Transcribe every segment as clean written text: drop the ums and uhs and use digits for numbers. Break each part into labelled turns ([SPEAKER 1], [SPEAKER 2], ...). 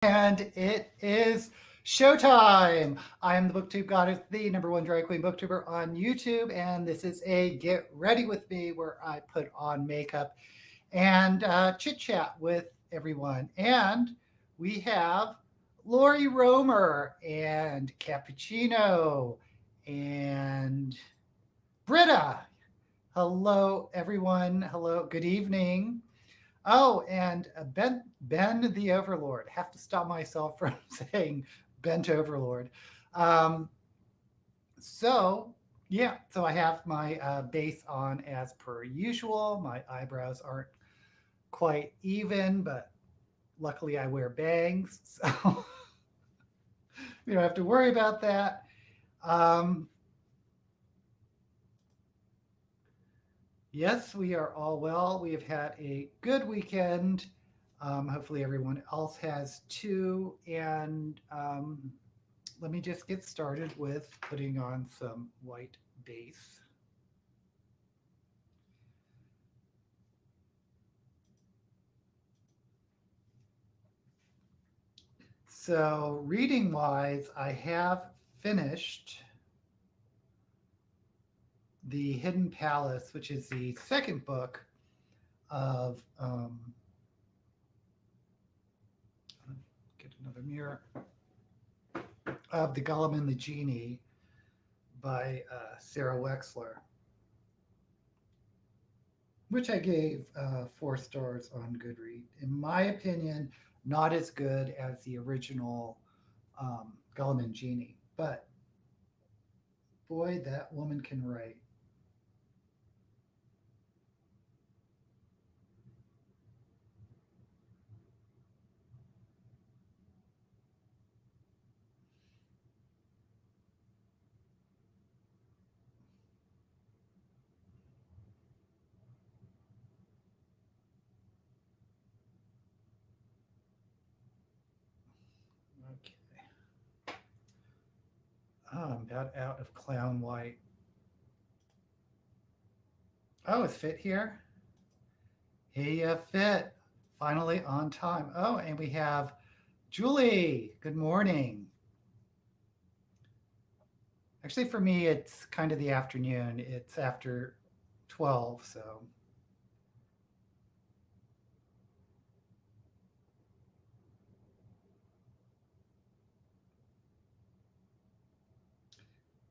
[SPEAKER 1] And it is showtime. I am the Booktube Goddess, the #1 drag queen booktuber on YouTube, and this is a Get Ready With Me where I put on makeup and chit chat with everyone. And we have Lori Romer and Cappuccino and Britta. Hello, everyone. Hello, good evening. Oh, and Ben the Overlord. Have to stop myself from saying Bent Overlord. Um, so yeah, so I have my base on as per usual. My eyebrows aren't quite even, but luckily I wear bangs, so you don't have to worry about that. Um, yes, we are all well. We have had a good weekend. Hopefully, everyone else has too. And let me just get started with putting on some white base. So, reading wise, I have finished The Hidden Palace, which is the second book of. Get another mirror. Of The Golem and the Genie by Sarah Wexler, which I gave 4 stars on Goodreads. In my opinion, not as good as the original Golem and Genie, but boy, that woman can write. Okay. Oh, I'm about out of clown white. Oh, is Fit here? Hey, Fit. Finally on time. Oh, and we have Julie. Good morning. Actually, for me, it's kind of the afternoon. It's after 12, so.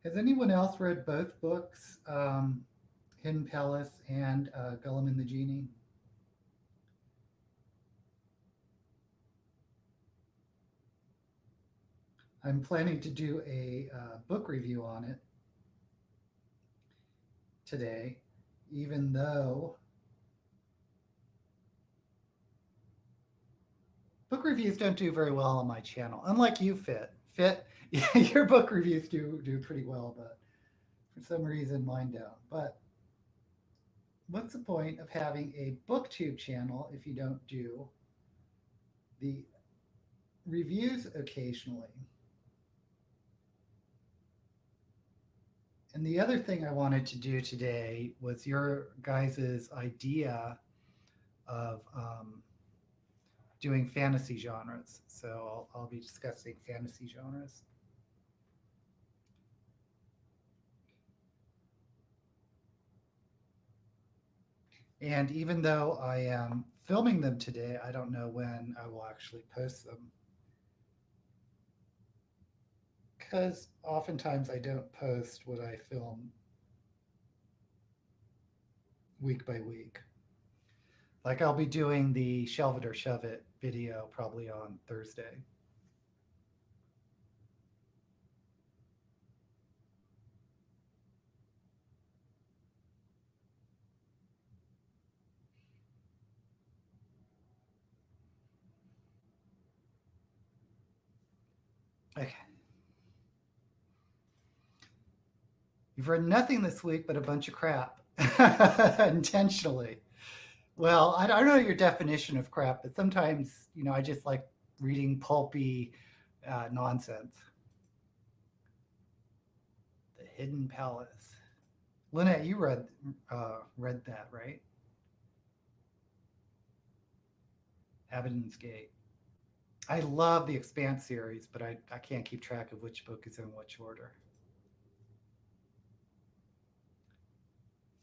[SPEAKER 1] Has anyone else read both books, Hidden Palace and Gollum and the Genie? I'm planning to do a book review on it today, even though book reviews don't do very well on my channel. Unlike you, Fit. Fit, your book reviews do pretty well, but for some reason mine don't. But what's the point of having a booktube channel if you don't do the reviews occasionally? And the other thing I wanted to do today was your guys' idea of doing fantasy genres. So I'll be discussing fantasy genres. And even though I am filming them today, I don't know when I will actually post them. Because oftentimes I don't post what I film week by week. Like I'll be doing the Shelve It or Shove It video probably on Thursday. Okay. You've read nothing this week but a bunch of crap intentionally. Well, I don't know your definition of crap, but sometimes, I just like reading pulpy nonsense. The Hidden Palace. Lynette, you read that, right? Abaddon's Gate. I love the Expanse series, but I can't keep track of which book is in which order.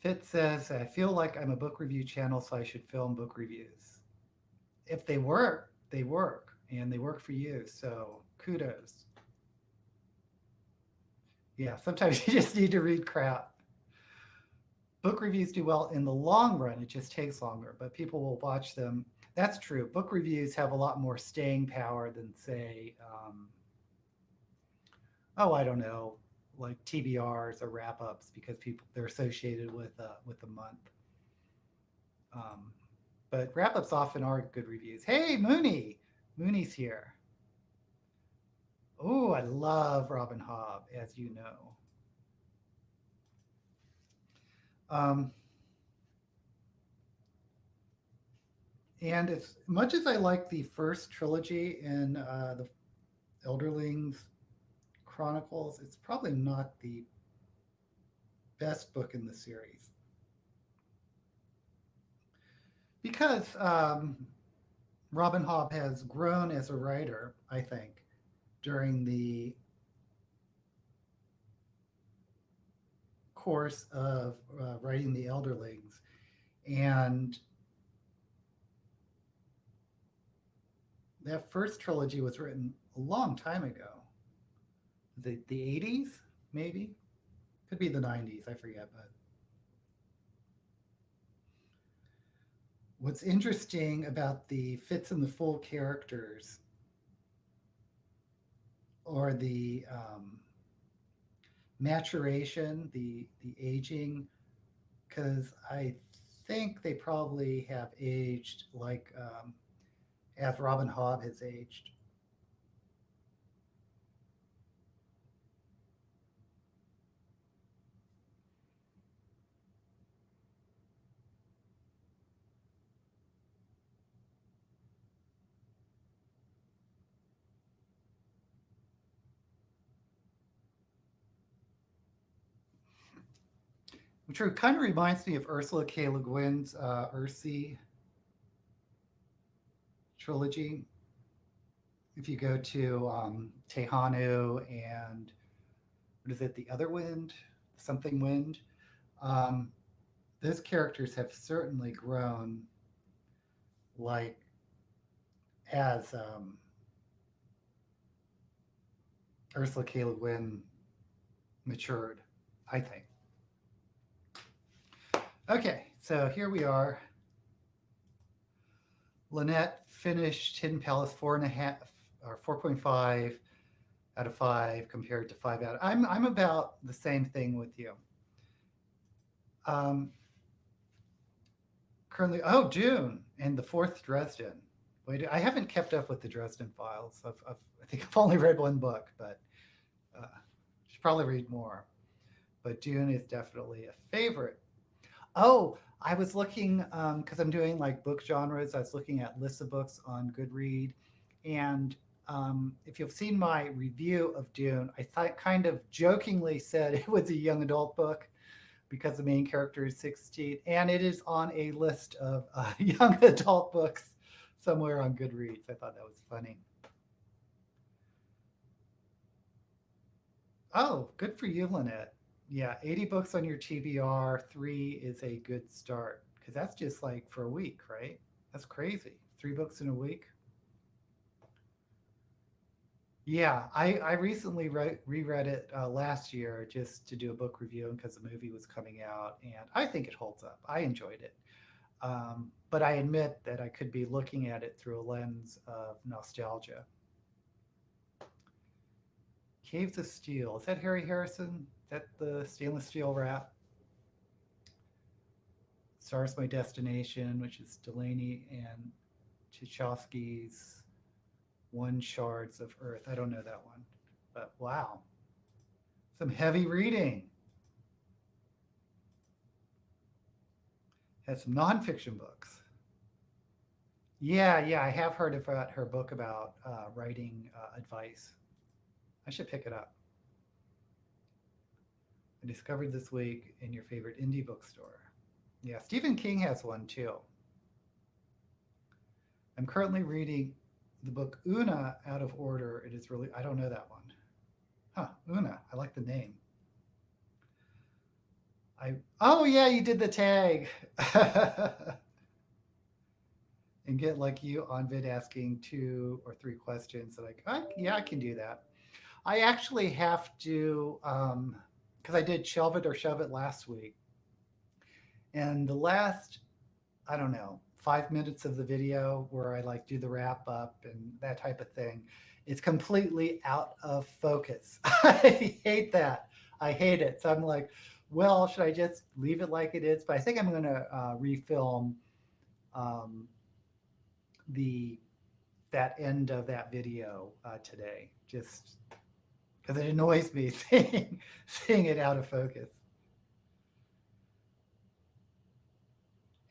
[SPEAKER 1] Fitz says, I feel like I'm a book review channel, so I should film book reviews. If they work, they work, and they work for you, so kudos. Yeah, sometimes you just need to read crap. Book reviews do well in the long run, it just takes longer, but people will watch them. That's true. Book reviews have a lot more staying power than, say, oh, I don't know, like TBRs or wrap ups because people they're associated with a month. Um, but wrap ups often are good reviews. Hey, Mooney, Mooney's here. Oh, I love Robin Hobb, as you know. Um, and as much as I like the first trilogy in the Elderlings Chronicles, it's probably not the best book in the series because Robin Hobb has grown as a writer, I think, during the course of writing the Elderlings. And that first trilogy was written a long time ago. The 80s, maybe? Could be the 90s, I forget. But what's interesting about the Fitz and the Fool characters or the maturation, the aging, because I think they probably have aged like as Robin Hobb has aged. Which kind of reminds me of Ursula K. Le Guin's Ursi trilogy. If you go to Tehanu and what is it, the other wind, something wind, um, those characters have certainly grown like as Ursula K. Le Guin matured, I think. Okay, so here we are. Lynette finished Hidden Palace 4.5 or 4.5 out of 5 compared to 5 out. I'm about the same thing with you. Um, currently, oh, June and the fourth Dresden. Wait, I haven't kept up with the Dresden Files. I think I've only read one book, but should probably read more. But Dune is definitely a favorite. Oh, I was looking because I'm doing like book genres. I was looking at lists of books on Goodread, and if you've seen my review of Dune, I thought kind of jokingly said it was a young adult book because the main character is 16, and it is on a list of young adult books somewhere on Goodreads. I thought that was funny. Oh, good for you, Lynette. Yeah, 80 books on your TBR, 3 is a good start because that's just like for a week, right? That's crazy. 3 books in a week. Yeah, I recently reread it last year just to do a book review because the movie was coming out, and I think it holds up. I enjoyed it. But I admit that I could be looking at it through a lens of nostalgia. Caves of Steel. Is that Harry Harrison? Is that the stainless steel wrap? Stars My Destination, which is Delaney and Tchaikovsky's One Shards of Earth. I don't know that one, but wow, some heavy reading. Has some nonfiction books. Yeah, I have heard about her book about writing advice. I should pick it up. I discovered this week in your favorite indie bookstore. Yeah, Stephen King has one too. I'm currently reading the book Una out of order. It is really, I don't know that one. Huh, Una. I like the name. Oh yeah, you did the tag. And get like you on vid asking 2 or 3 questions. Like, yeah, I can do that. I actually have to, because I did Shelve It or Shove It last week. And the last, I don't know, 5 minutes of the video where I like do the wrap up and that type of thing, it's completely out of focus. I hate that. I hate it. So I'm like, well, should I just leave it like it is? But I think I'm going to refilm um, the that end of that video today, just because it annoys me seeing it out of focus.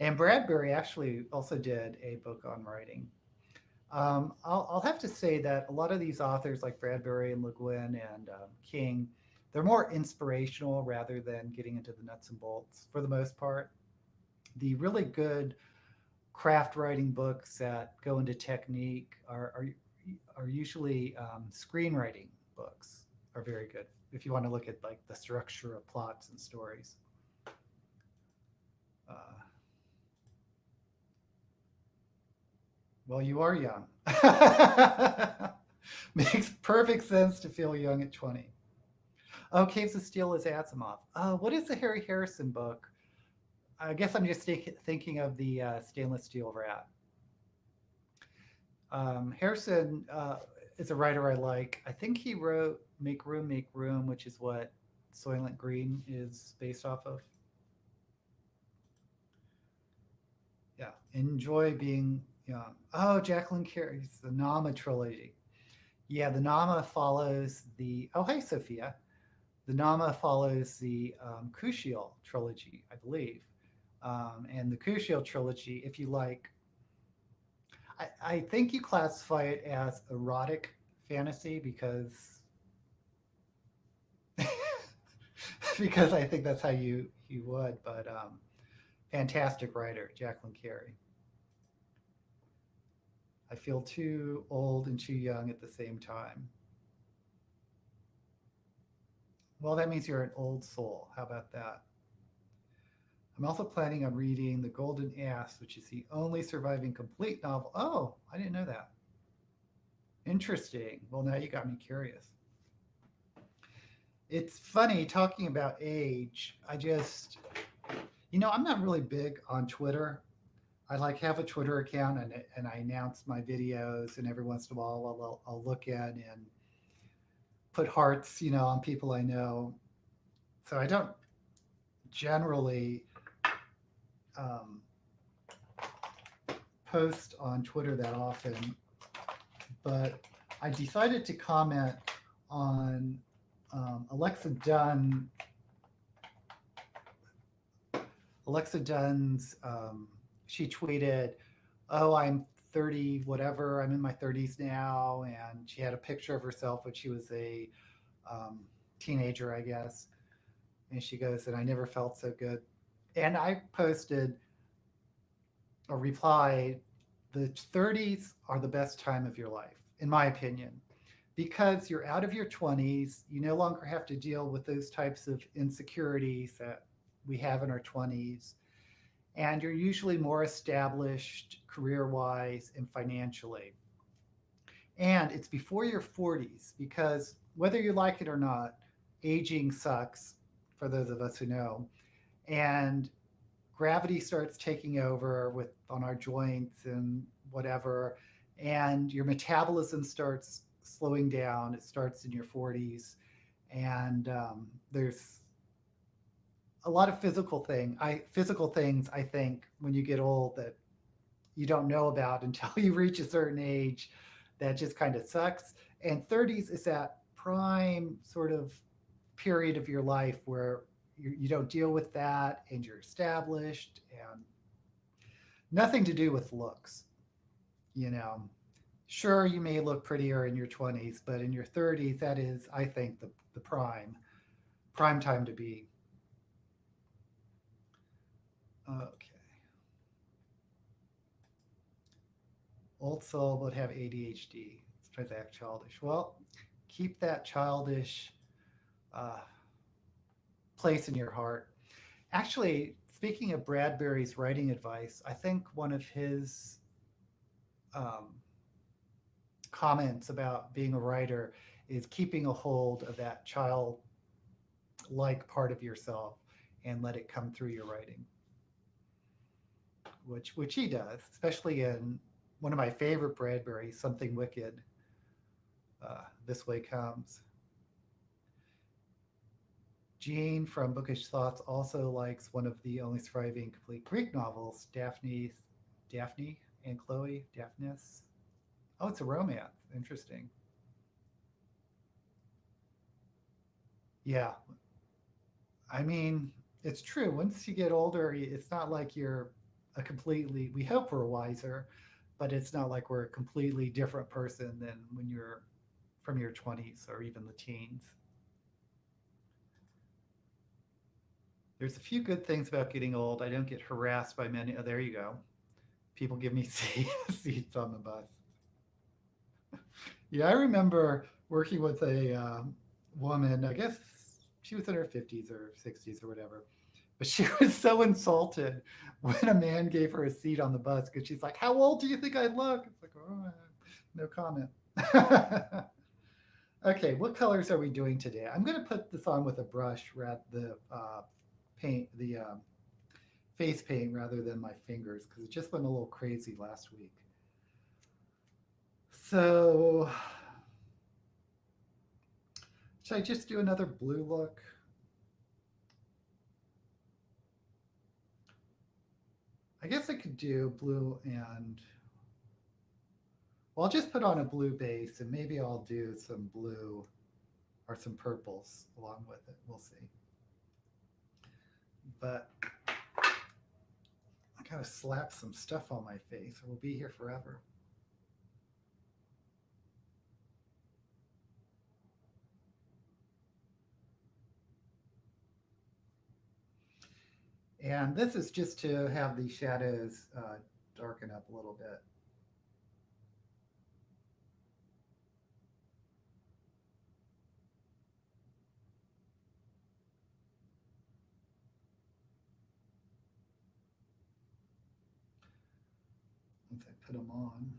[SPEAKER 1] And Bradbury actually also did a book on writing. I'll have to say that a lot of these authors, like Bradbury and Le Guin and King, they're more inspirational rather than getting into the nuts and bolts for the most part. The really good craft writing books that go into technique are usually screenwriting books are very good if you want to look at like the structure of plots and stories. Uh, well, you are young. Makes perfect sense to feel young at 20. Oh, Caves of Steel is Asimov. What is the Harry Harrison book? I guess I'm just thinking of the Stainless Steel Rat. Harrison is a writer I like. I think he wrote Make Room, which is what Soylent Green is based off of. Yeah, enjoy being young. Oh, Jacqueline Carey's the Nama trilogy. Yeah, the Nama follows the. Oh, hey, Sophia. The Nama follows the Kushiel trilogy, I believe. And the Kushiel trilogy, if you like, I think you classify it as erotic fantasy because because I think that's how you would. But fantastic writer, Jacqueline Carey. I feel too old and too young at the same time. Well, that means you're an old soul. How about that? I'm also planning on reading The Golden Ass, which is the only surviving complete novel. Oh, I didn't know that. Interesting. Well, now you got me curious. It's funny talking about age. I'm not really big on Twitter. I like have a Twitter account and I announce my videos, and every once in a while I'll look in and put hearts, on people I know. So I don't generally um, post on Twitter that often, but I decided to comment on Alexa Dunn. Alexa Dunn's, she tweeted, "Oh, I'm 30, whatever. I'm in my 30s now," and she had a picture of herself when she was a teenager, I guess. And she goes, "And I never felt so good." And I posted a reply, "The 30s are the best time of your life, in my opinion, because you're out of your 20s. You no longer have to deal with those types of insecurities that we have in our 20s. And you're usually more established career-wise and financially. And it's before your 40s, because whether you like it or not, aging sucks for those of us who know. And gravity starts taking over on our joints and whatever, and your metabolism starts slowing down. It starts in your 40s, and there's a lot of physical things I think when you get old that you don't know about until you reach a certain age. That just kind of sucks. And 30s is that prime sort of period of your life where you don't deal with that and you're established, and nothing to do with looks. You know, sure, you may look prettier in your 20s, but in your 30s, that is, I think, the prime time to be. Okay. Old soul would have ADHD. Tries to act childish. Well, keep that childish uh, place in your heart. Actually, speaking of Bradbury's writing advice, I think one of his um, comments about being a writer is keeping a hold of that childlike part of yourself and let it come through your writing, which he does, especially in one of my favorite Bradbury, Something Wicked. This Way Comes. Jean from Bookish Thoughts also likes one of the only surviving complete Greek novels, Daphne and Chloe, Daphnis. Oh, it's a romance. Interesting. Yeah, I mean, it's true. Once you get older, it's not like you're a completely, we hope we're wiser, but it's not like we're a completely different person than when you're from your 20s or even the teens. There's a few good things about getting old. I don't get harassed by many. Oh, there you go. People give me seats on the bus. Yeah, I remember working with a woman. I guess she was in her 50s or 60s or whatever. But she was so insulted when a man gave her a seat on the bus because she's like, "How old do you think I look?" It's like, "Oh, no comment." Okay, what colors are we doing today? I'm going to put this on with a brush, the paint, the face paint rather than my fingers because it just went a little crazy last week. So, should I just do another blue look? I guess I could do blue and, well, I'll just put on a blue base and maybe I'll do some blue or some purples along with it. We'll see. But I gotta slap some stuff on my face or we'll be here forever. And this is just to have the shadows darken up a little bit. Once I put them on.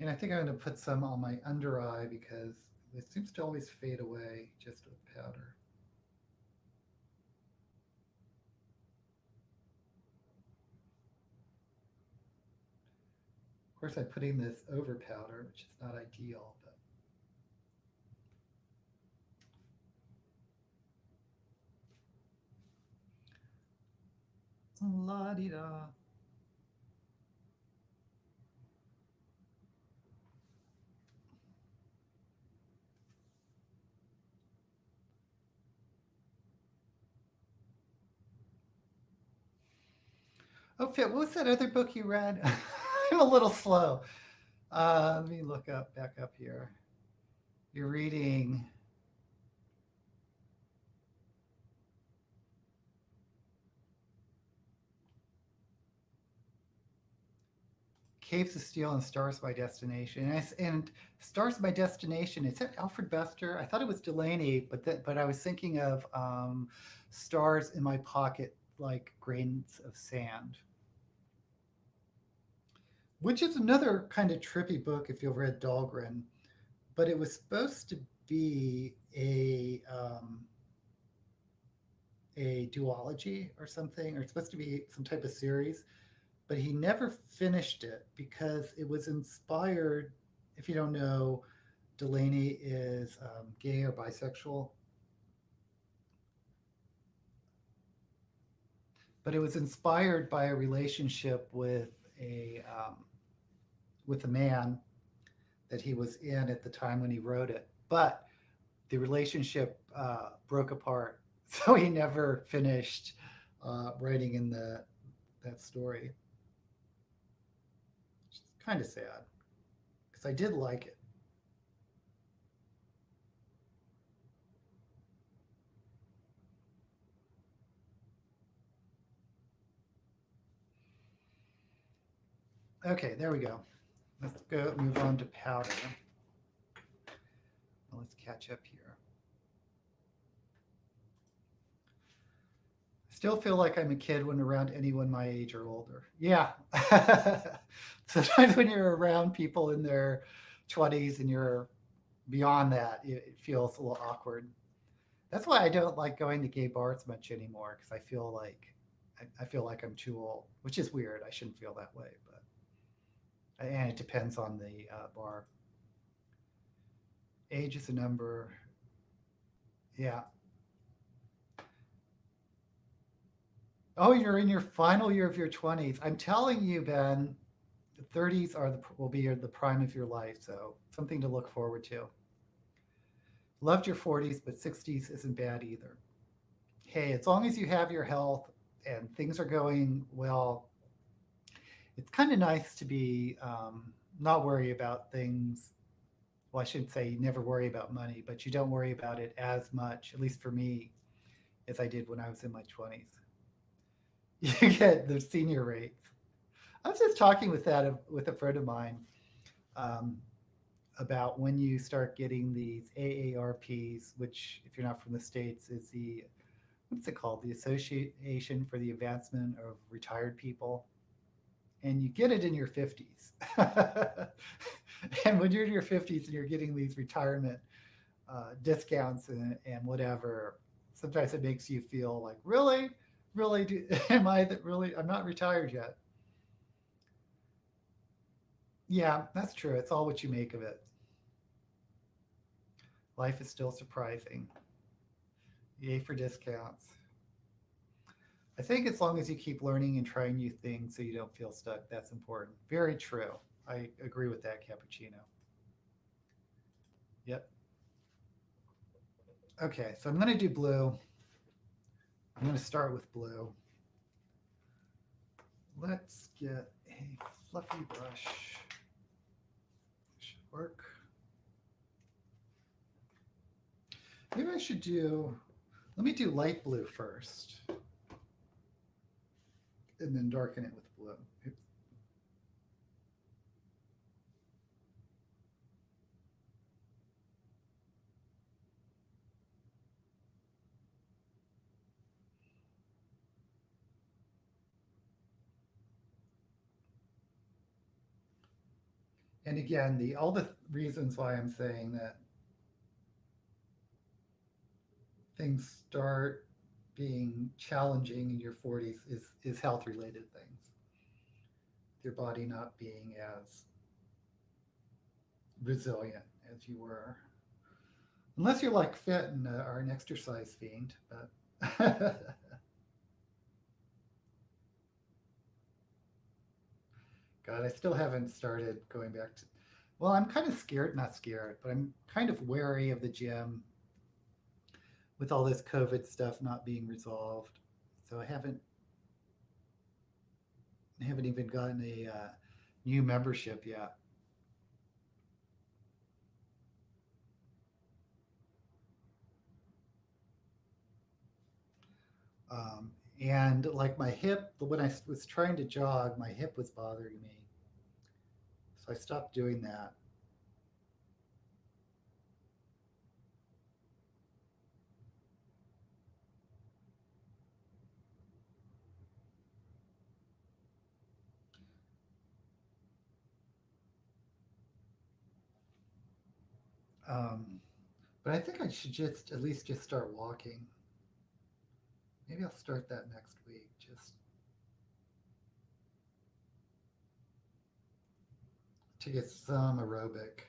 [SPEAKER 1] And I think I'm going to put some on my under eye because it seems to always fade away just with powder. Of course, I'm putting this over powder, which is not ideal, but la di da. Oh, Fit, what was that other book you read? I'm a little slow. Let me look up back up here. You're reading Caves of Steel and Stars by Destination. And Stars by Destination, is that Alfred Bester? I thought it was Delaney, but I was thinking of Stars in My Pocket like grains of sand, which is another kind of trippy book if you've read Dahlgren. But it was supposed to be a duology or something, or it's supposed to be some type of series, but he never finished it because it was inspired. If you don't know, Delaney is gay or bisexual, but it was inspired by a relationship with a man that he was in at the time when he wrote it. But the relationship broke apart, so he never finished writing in that story. It's kind of sad because I did like it. Okay, there we go. Let's go move on to powder. Well, let's catch up here. Still feel like I'm a kid when around anyone my age or older. Yeah. Sometimes when you're around people in their 20s and you're beyond that, it feels a little awkward. That's why I don't like going to gay bars much anymore because I feel like I'm too old, which is weird. I shouldn't feel that way, but and it depends on the bar. Age is a number. Yeah. Oh, you're in your final year of your 20s. I'm telling you, Ben, the 30s will be the prime of your life, so something to look forward to. Loved your 40s, but 60s isn't bad either. Hey, as long as you have your health and things are going well, it's kind of nice to be not worry about things. Well, I shouldn't say you never worry about money, but you don't worry about it as much, at least for me, as I did when I was in my 20s. You get the senior rates. I was just talking with a friend of mine um, about when you start getting these AARPs, which, if you're not from the States, is the what's it called? The Association for the Advancement of Retired People. And you get it in your 50s. And when you're in your 50s and you're getting these retirement discounts and whatever, sometimes it makes you feel like, really? Really? Am I that really? I'm not retired yet. Yeah, that's true. It's all what you make of it. Life is still surprising. Yay for discounts. I think as long as you keep learning and trying new things so you don't feel stuck, that's important. Very true. I agree with that, Cappuccino. Yep. Okay, so I'm going to do blue. I'm going to start with blue. Let's get a fluffy brush. Should work. Maybe I should let me do light blue first and then darken it with blue. Oops. And again, all the reasons why I'm saying that things start being challenging in your 40s is health related things. Your body not being as resilient as you were, unless you're like fit and are an exercise fiend. But God, I still haven't started going back to. Well, I'm kind of scared, not scared, but I'm kind of wary of the gym with all this COVID stuff not being resolved. So I haven't even gotten a new membership yet. Um, and like my hip, when I was trying to jog, my hip was bothering me, so I stopped doing that. Um, but I think I should just at least just start walking. Maybe I'll start that next week, just to get some aerobic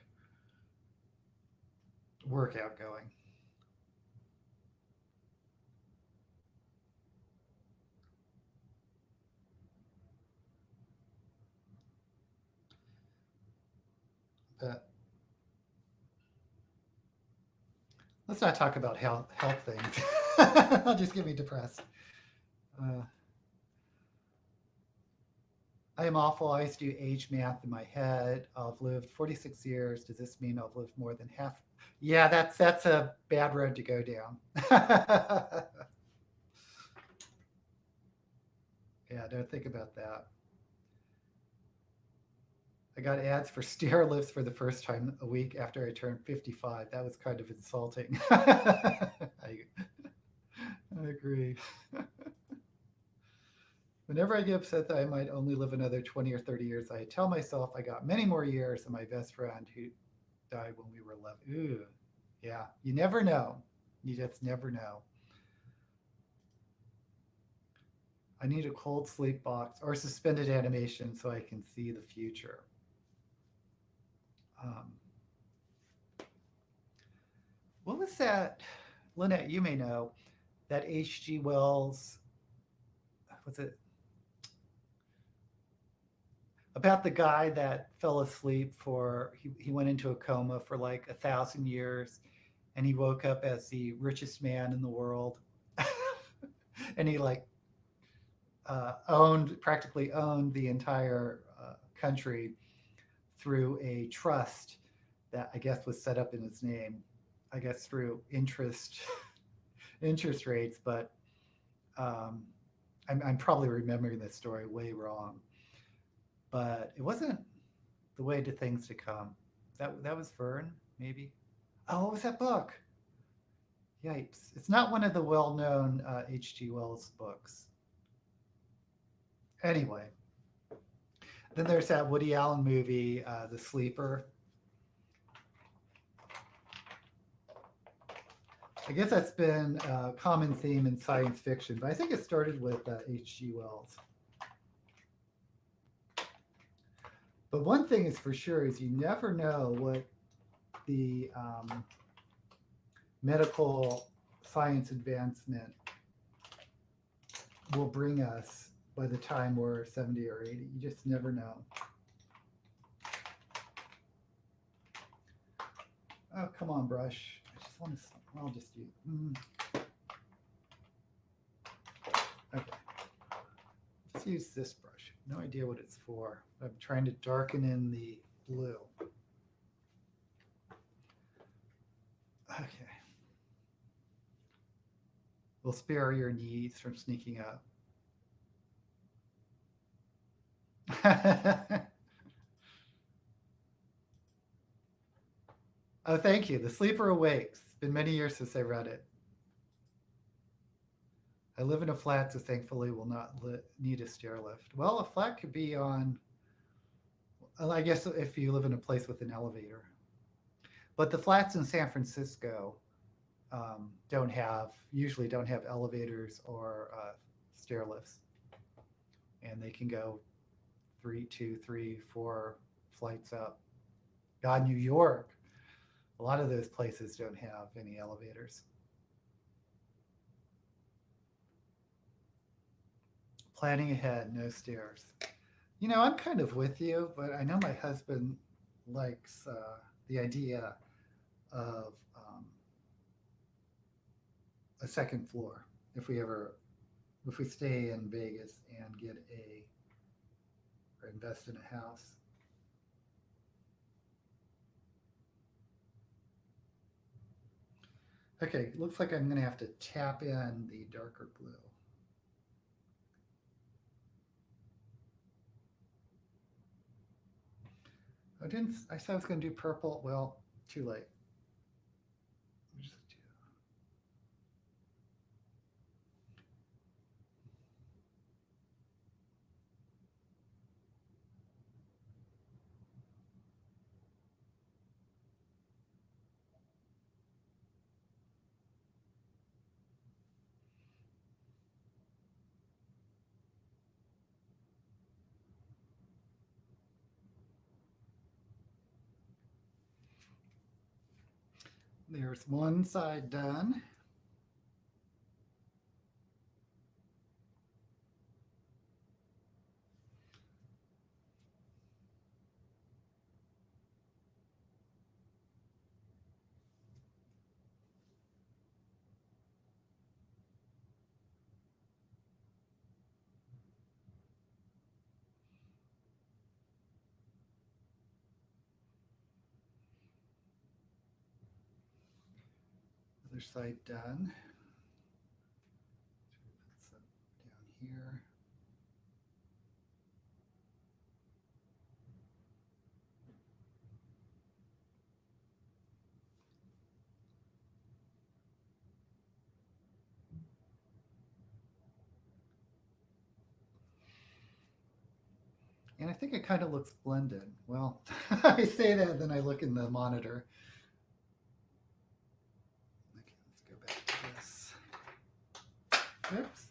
[SPEAKER 1] workout going. But let's not talk about health things. That'll just get me depressed. Uh, I am awful. I used to do age math in my head. I've lived 46 years. Does this mean I've lived more than half? Yeah, that's a bad road to go down. Yeah, don't think about that. I got ads for stair lifts for the first time a week after I turned 55. That was kind of insulting. I agree. Whenever I get upset that I might only live another 20 or 30 years, I tell myself I got many more years than my best friend who died when we were 11. Ooh, yeah, you never know. You just never know. I need a cold sleep box or suspended animation so I can see the future. Um, what was that? Lynette, you may know that H.G. Wells, was it about the guy that fell asleep for, he went into a coma for like 1,000 years and he woke up as the richest man in the world. And he like practically owned the entire country through a trust that I guess was set up in his name, I guess through interest rates, but I'm probably remembering this story way wrong. But it wasn't the way to things to come. That was Verne, maybe. Oh, what was that book? Yipes! It's not one of the well-known H.G. Wells books. Anyway, then there's that Woody Allen movie, The Sleeper. I guess that's been a common theme in science fiction, but I think it started with H.G. Wells. But one thing is for sure is you never know what the medical science advancement will bring us by the time we're 70 or 80. You just never know. Oh, come on, brush. I just want to, I'll just use, okay. Let's use this brush. No idea what it's for. I'm trying to darken in the blue. Okay. We'll spare your knees from sneaking up. Oh, thank you. The Sleeper Awakes. It's been many years since I read it. I live in a flat, so thankfully will not need a stair lift. Well, a flat could be on, well, I guess if you live in a place with an elevator. But the flats in San Francisco usually don't have elevators or stair lifts. And they can go 3, 2, 3, 4 flights up. God, New York, a lot of those places don't have any elevators. Planning ahead, no stairs. You know, I'm kind of with you, but I know my husband likes the idea of a second floor if we stay in Vegas and or invest in a house. Okay, looks like I'm going to have to tap in the darker blue. I said I was going to do purple. Well, too late. There's one side done. Other side done. Put some down here. And I think it kind of looks blended. Well, I say that, then I look in the monitor. Okay, let's go back to this. Oops.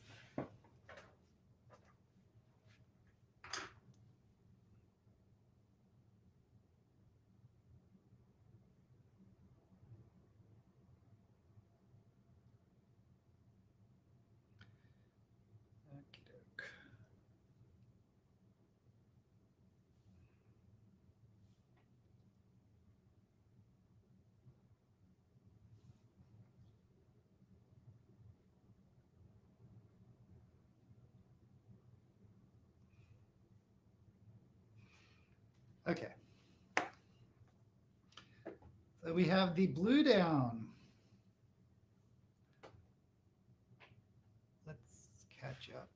[SPEAKER 1] Okey-doke. Okay. So we have the blue down. Let's catch up.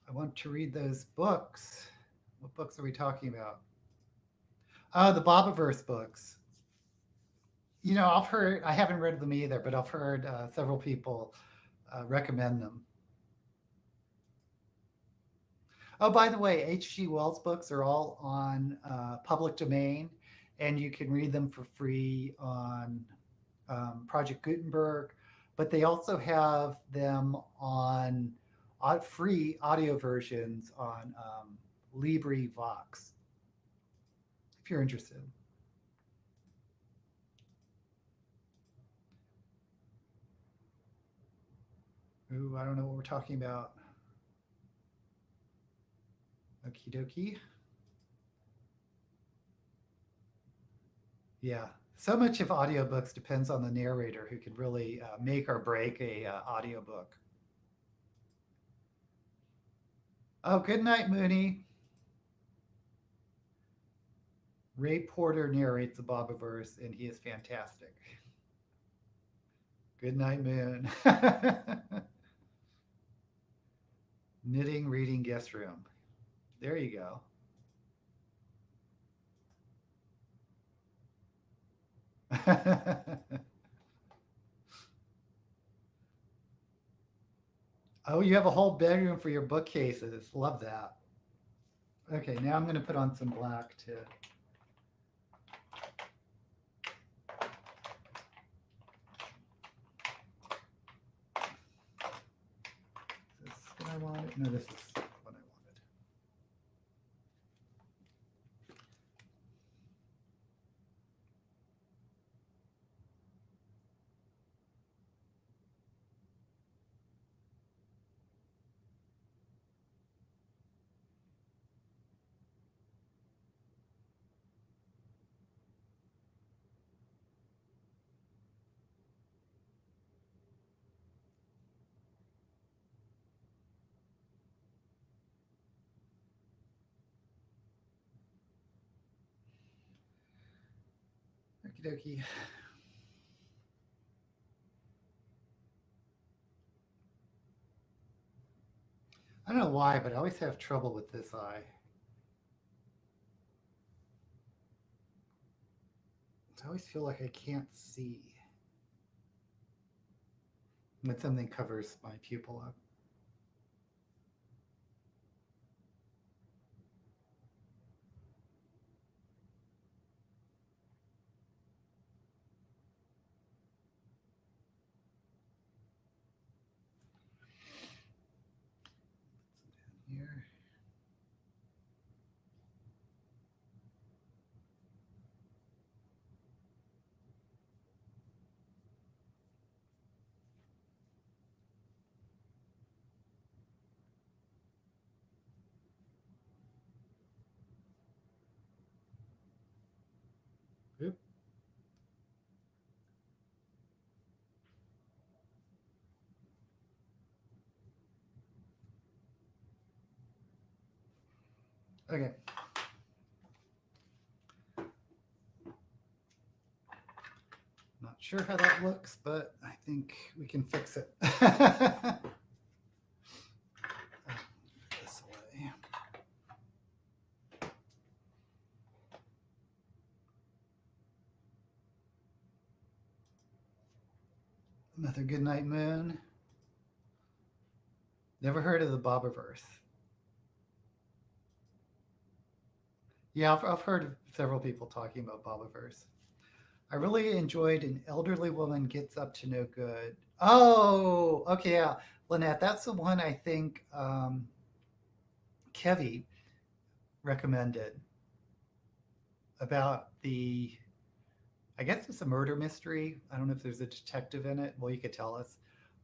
[SPEAKER 1] I want to read those books. What books are we talking about? Oh, the Bobiverse books. You know, I haven't read them either, but I've heard several people recommend them. Oh, by the way, H.G. Wells books are all on public domain, and you can read them for free on Project Gutenberg, but they also have them on free audio versions on LibriVox, if you're interested. Ooh, I don't know what we're talking about. Okie dokie. Yeah, so much of audiobooks depends on the narrator who can really make or break a audiobook. Oh, good night, Mooney. Ray Porter narrates the Bobiverse, and he is fantastic. Good night, Moon. Knitting, reading, guest room. There you go. Oh, you have a whole bedroom for your bookcases. Love that. Okay, now I'm going to put on some black too. Is this what I wanted? No, this is what I wanted. Okie dokie. I don't know why, but I always have trouble with this eye. I always feel like I can't see when something covers my pupil up. Here. Oop. Okay. Not sure how that looks, but I think we can fix it. This way. Another good night, Moon. Never heard of the Bobiverse. Yeah, I've heard several people talking about Bobaverse. I really enjoyed An Elderly Woman Gets Up to No Good. Oh, okay, yeah. Lynette, that's the one I think Kevy recommended about the, I guess it's a murder mystery. I don't know if there's a detective in it. Well, you could tell us.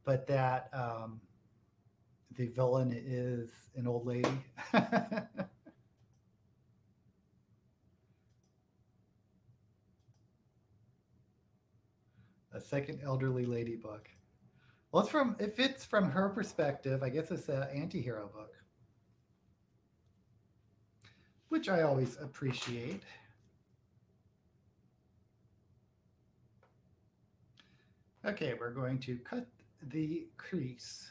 [SPEAKER 1] But that the villain is an old lady. A second elderly lady book. Well, it's from, if it's from her perspective, I guess it's an anti-hero book, which I always appreciate. Okay, we're going to cut the crease.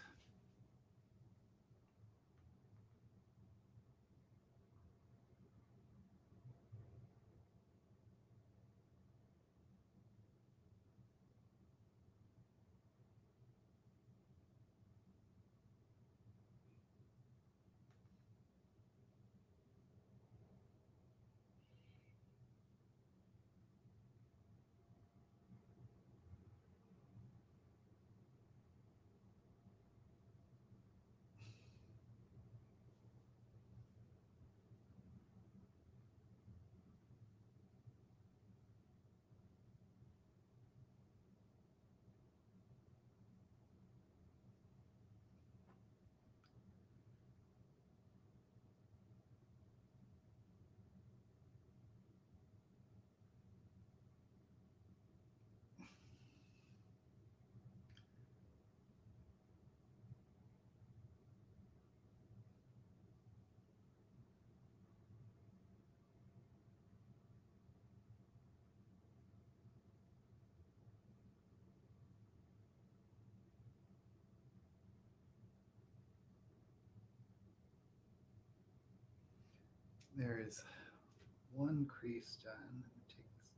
[SPEAKER 1] There is one crease done. Let me take this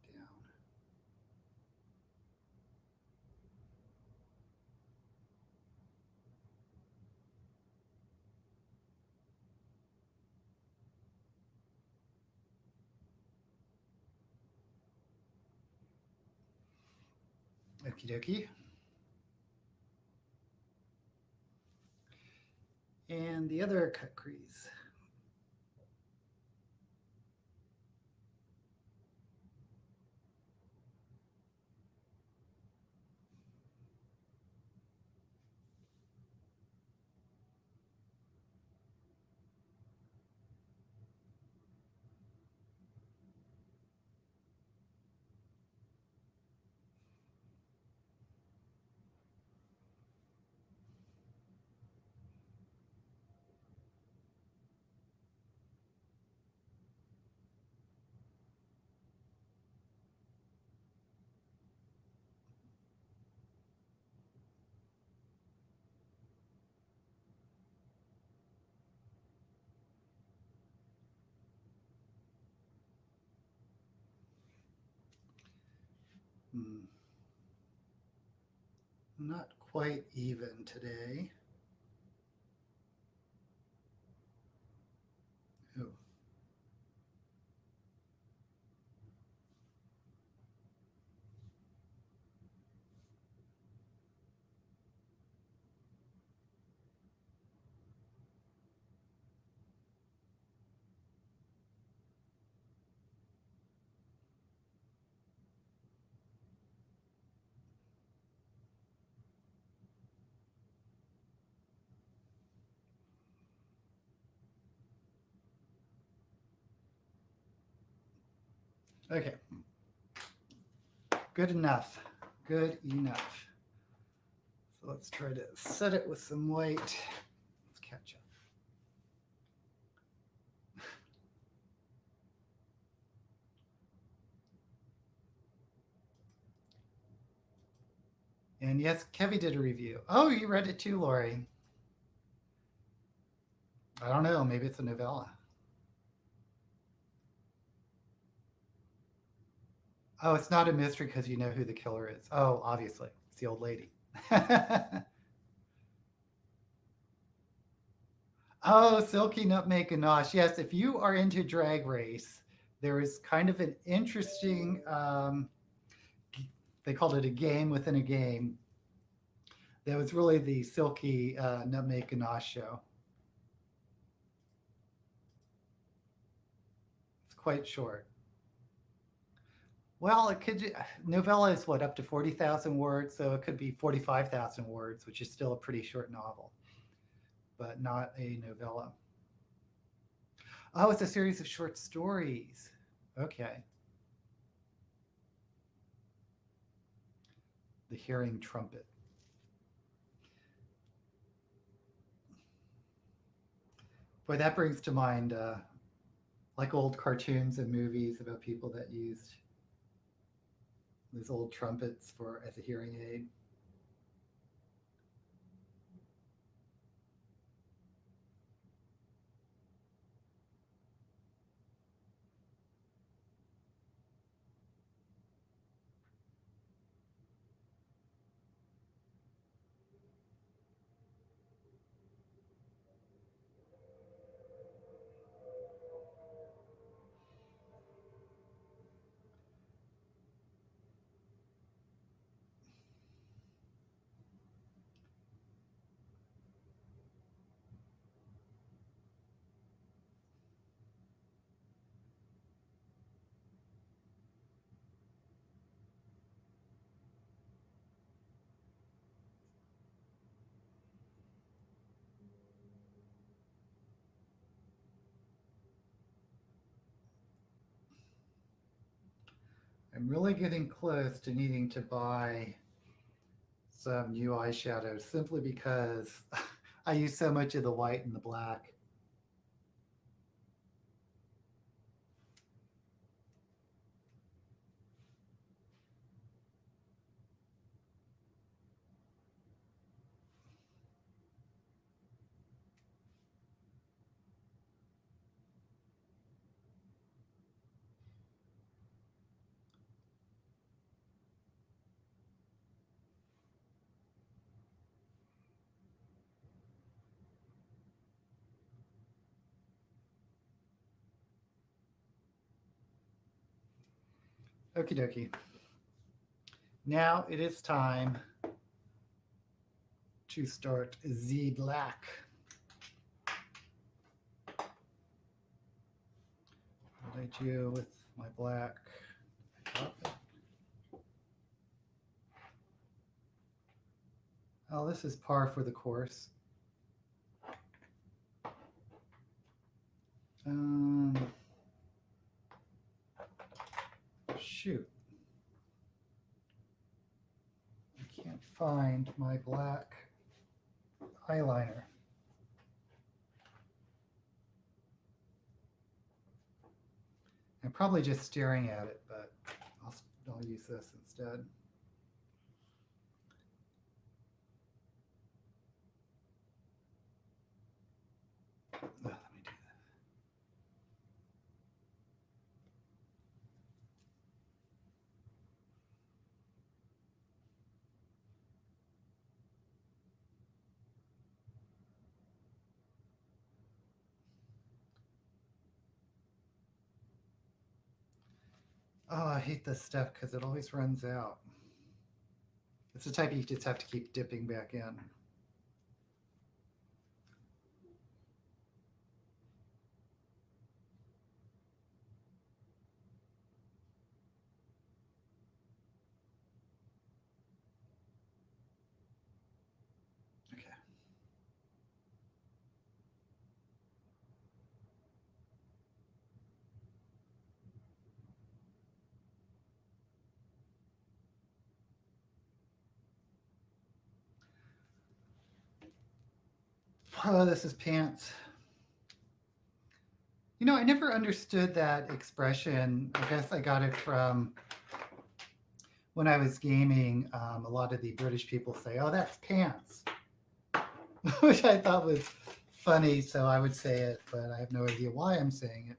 [SPEAKER 1] down. Okie dokie. And the other cut crease. Hmm. Not quite even today. Oh, okay. Good enough. Good enough. So let's try to set it with some white. Let's catch up. And yes, Kevy did a review. Oh, you read it too, Lori. I don't know. Maybe it's a novella. Oh, it's not a mystery because you know who the killer is. Oh, obviously, it's the old lady. Oh, Silky Nutmeg Ganache. Yes, if you are into Drag Race, there was kind of an interesting, they called it a game within a game. That was really the Silky Nutmeg Ganache show. It's quite short. Well, it could, novella is what, up to 40,000 words, so it could be 45,000 words, which is still a pretty short novel, but not a novella. Oh, it's a series of short stories. Okay. The Hearing Trumpet. Boy, that brings to mind like old cartoons and movies about people that used these old trumpets for as a hearing aid. I'm really getting close to needing to buy some new eyeshadows simply because I use so much of the white and the black. Okie dokie. Now it is time to start the black. What did I do with my black? Oh, this is par for the course. Shoot. I can't find my black eyeliner. I'm probably just staring at it, but I'll use this instead. Let me do that. Oh, I hate this stuff because it always runs out. It's the type you just have to keep dipping back in. Okay. Oh, this is pants. You know, I never understood that expression. I guess I got it from when I was gaming. A lot of the British people say, "Oh, that's pants," which I thought was funny, so I would say it, but I have no idea why I'm saying it.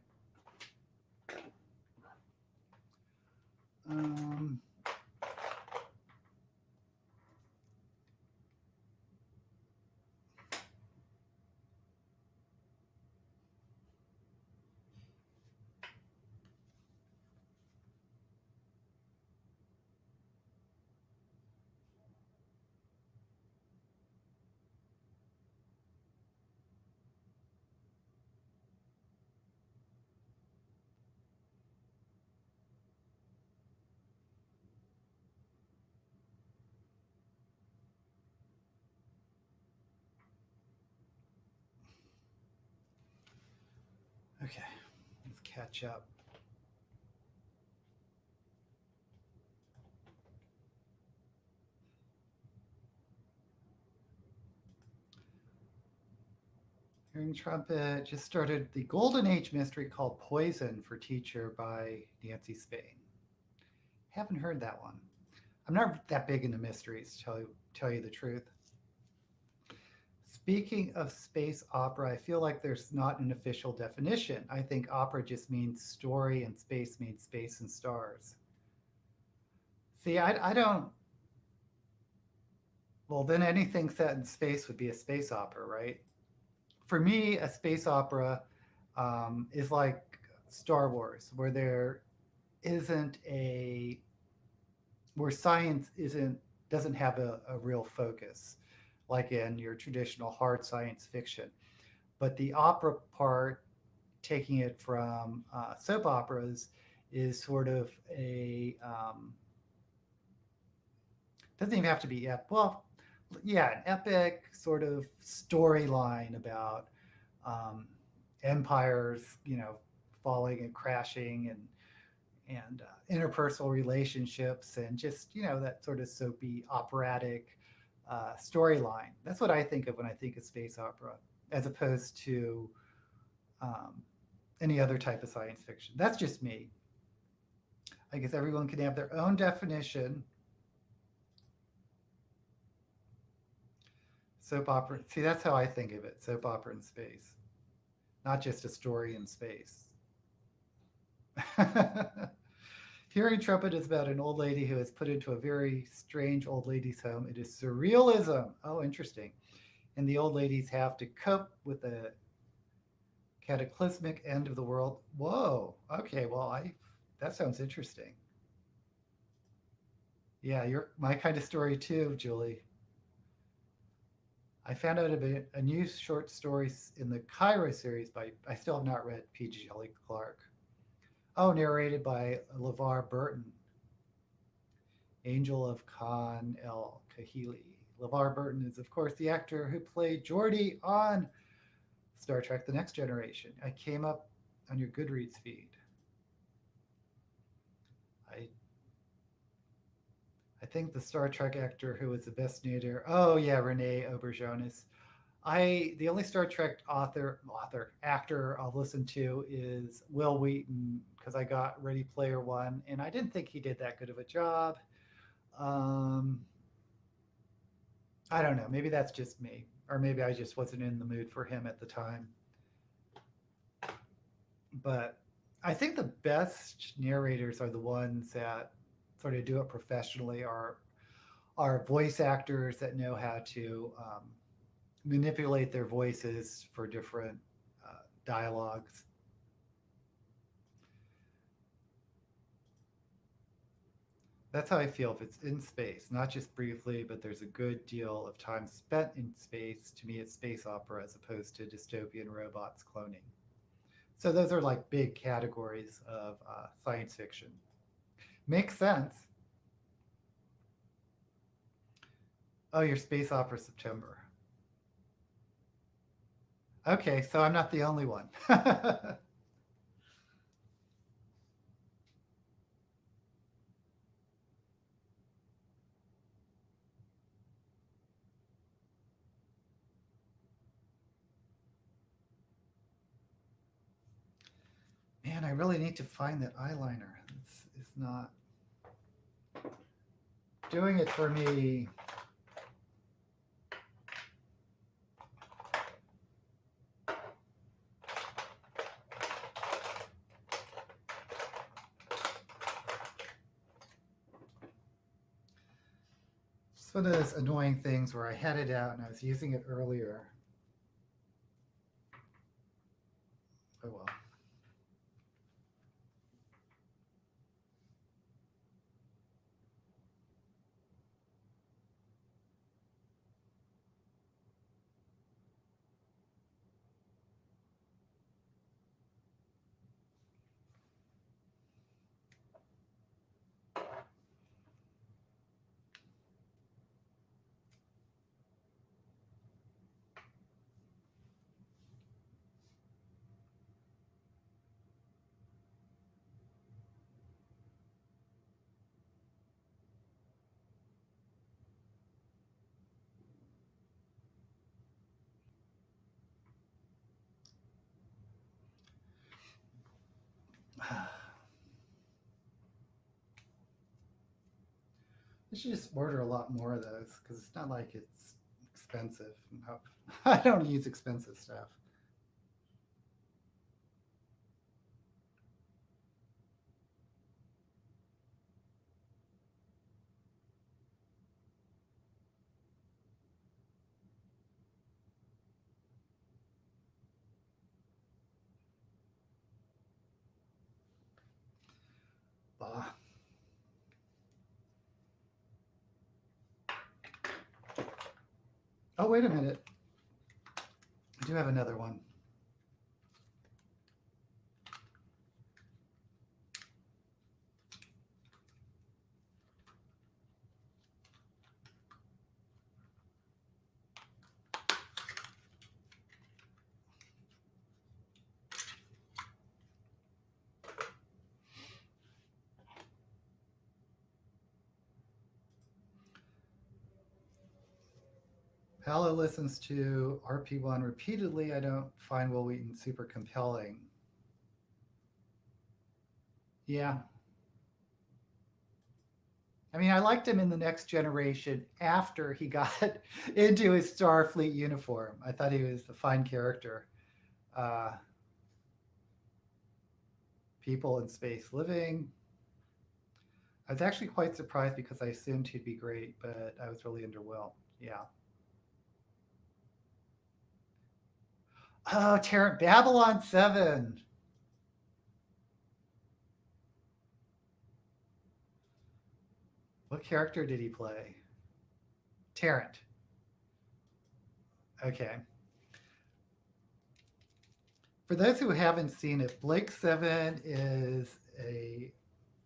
[SPEAKER 1] Okay, let's catch up. Hearing Trumpet just started the Golden Age mystery called Poison for Teacher by Nancy Spain. Haven't heard that one. I'm not that big into mysteries, to tell you the truth. Speaking of space opera, I feel like there's not an official definition. I think opera just means story and space means space and stars. See, I don't. Well, then anything set in space would be a space opera, right? For me, a space opera is like Star Wars, where there isn't a where science isn't doesn't have a real focus, like in your traditional hard science fiction. But the opera part, taking it from soap operas, is sort of a doesn't even have to be well, yeah, an epic sort of storyline about um, empires, falling and crashing and interpersonal relationships and just that sort of soapy operatic storyline. That's what I think of when I think of space opera, as opposed to um, any other type of science fiction. That's just me. I guess everyone can have their own definition. Soap opera. See, that's how I think of it. Soap opera in space, not just a story in space. Hearing Trumpet is about an old lady who is put into a very strange old lady's home. It is surrealism. Oh, interesting. And the old ladies have to cope with the cataclysmic end of the world. Whoa. Okay. Well, that sounds interesting. Yeah, you're my kind of story too, Julie. I found out about a new short story in the Cairo series I still have not read P.G. Shelley Clark. Oh, narrated by LeVar Burton, Angel of Khan El Kahili. LeVar Burton is, of course, the actor who played Geordi on Star Trek The Next Generation. I came up on your Goodreads feed. I I think the Star Trek actor who was the best narrator. Oh yeah, Rene Auberjonois. The only Star Trek actor I'll listen to is Will Wheaton because I got Ready Player One and I didn't think he did that good of a job. Um, I don't know. Maybe that's just me, or maybe I just wasn't in the mood for him at the time. But I think the best narrators are the ones that sort of do it professionally, are voice actors that know how to manipulate their voices for different dialogues. That's how I feel if it's in space, not just briefly, but there's a good deal of time spent in space. To me, it's space opera as opposed to dystopian robots cloning. So those are like big categories of science fiction. Makes sense. Oh, your space opera September. Okay, so I'm not the only one. Man, I really need to find that eyeliner. It's not doing it for me. It's one of those annoying things where I had it out and I was using it earlier. Oh well. I should just order a lot more of those because it's not like it's expensive. No, I don't use expensive stuff. Bah. Oh, wait a minute. I do have another one. Paolo listens to RP1 repeatedly. I don't find Will Wheaton super compelling. Yeah. I mean, I liked him in The Next Generation after he got into his Starfleet uniform. I thought he was a fine character. Uh, People in Space Living. I was actually quite surprised because I assumed he'd be great, but I was really underwhelmed. Yeah. Oh, Tarrant, Babylon 7. What character did he play? Tarrant. Okay. For those who haven't seen it, Blake 7 is a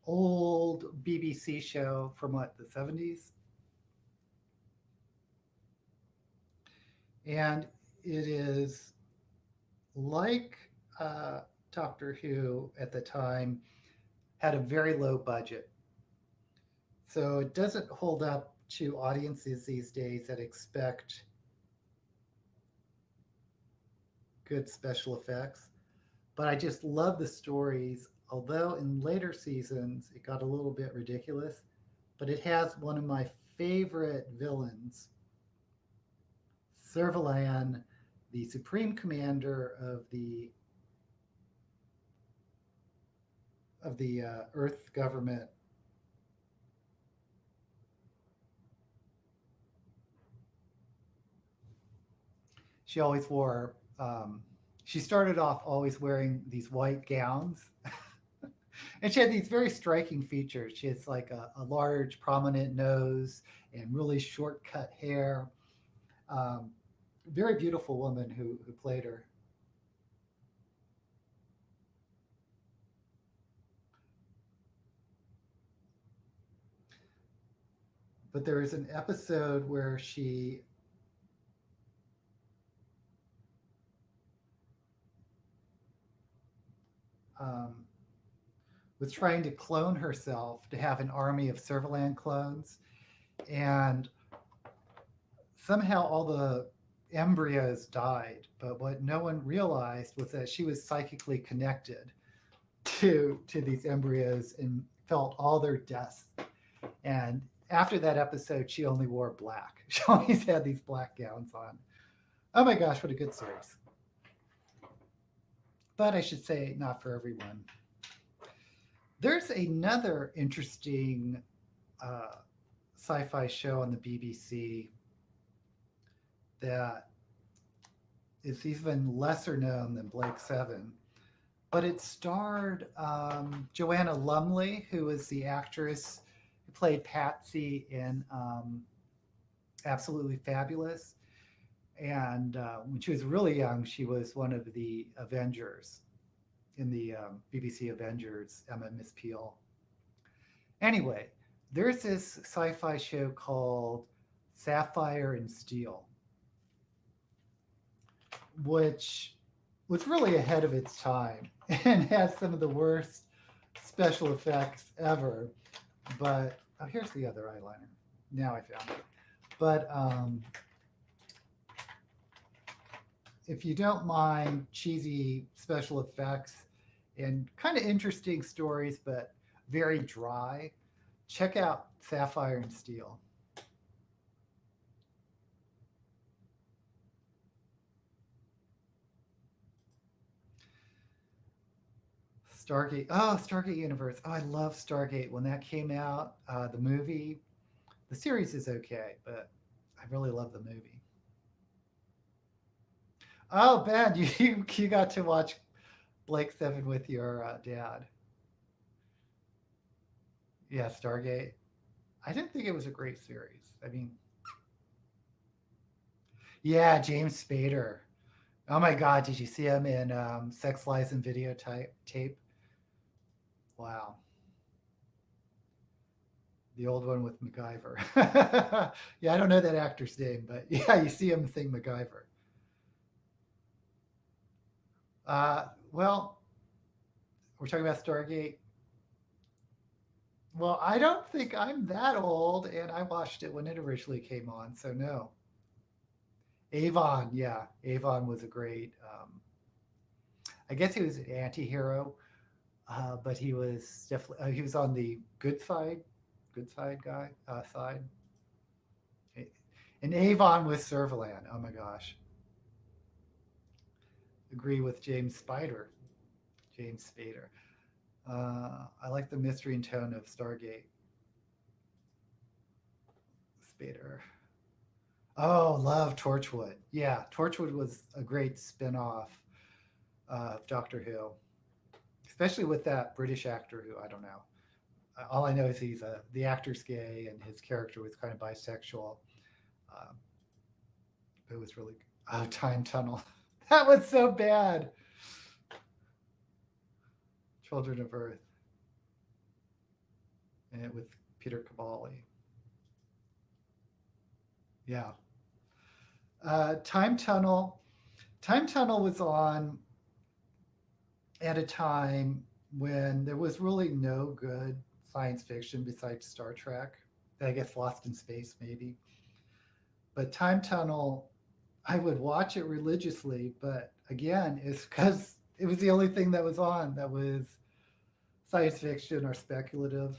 [SPEAKER 1] old BBC show from what, the 70s? And it is like Doctor Who at the time had a very low budget. So it doesn't hold up to audiences these days that expect good special effects. But I just love the stories. Although in later seasons it got a little bit ridiculous, but it has one of my favorite villains, Servalan, the supreme commander of the Earth government. She always wore. She started off always wearing these white gowns, and she had these very striking features. She has like a large, prominent nose and really short cut hair. Um, Very beautiful woman who played her. But there is an episode where she um, was trying to clone herself to have an army of Servalan clones, and somehow all the embryos died. But what no one realized was that she was psychically connected to these embryos and felt all their deaths. And after that episode, she only wore black. She always had these black gowns on. Oh my gosh, what a good series. But I should say, not for everyone. There's another interesting sci fi show on the BBC that is even lesser known than Blake 7. But it starred Joanna Lumley, who was the actress who played Patsy in Absolutely Fabulous. And when she was really young, she was one of the Avengers in the BBC Avengers, Emma Miss Peel. Anyway, there's this sci fi show called Sapphire and Steel, which was really ahead of its time and had some of the worst special effects ever. But oh, here's the other eyeliner. Now I found it. But if you don't mind cheesy special effects and kind of interesting stories, but very dry, check out Sapphire and Steel. Stargate. Oh, Stargate Universe. Oh, I love Stargate. When that came out, the movie, the series is okay, but I really love the movie. Oh, Ben, you got to watch Blake Seven with your dad. Yeah, Stargate. I didn't think it was a great series. I mean, yeah, James Spader. Oh my God, did you see him in Sex, Lies, and Tape? Wow. The old one with MacGyver. Yeah, I don't know that actor's name, but yeah, you see him sing MacGyver. Well, we're talking about Stargate. Well, I don't think I'm that old, and I watched it when it originally came on, so no. Avon, yeah, Avon was a great. I guess he was an anti-hero, but he was definitely he was on the good side guy side. And Avon was Servalan. Oh my gosh, agree with James Spider. James Spader. I like the mystery and tone of Stargate. Spader. Oh, love Torchwood. Yeah, Torchwood was a great spin-off of Doctor Who, especially with that British actor who I don't know. All I know is the actor's gay and his character was kind of bisexual. Um, it was really Time Tunnel. That was so bad. Children of Earth, and with Peter Cavalli. Yeah, Time Tunnel. Time Tunnel was on at a time when there was really no good science fiction besides Star Trek. I guess Lost in Space, maybe. But Time Tunnel, I would watch it religiously, but again, it's because it was the only thing that was on that was science fiction or speculative.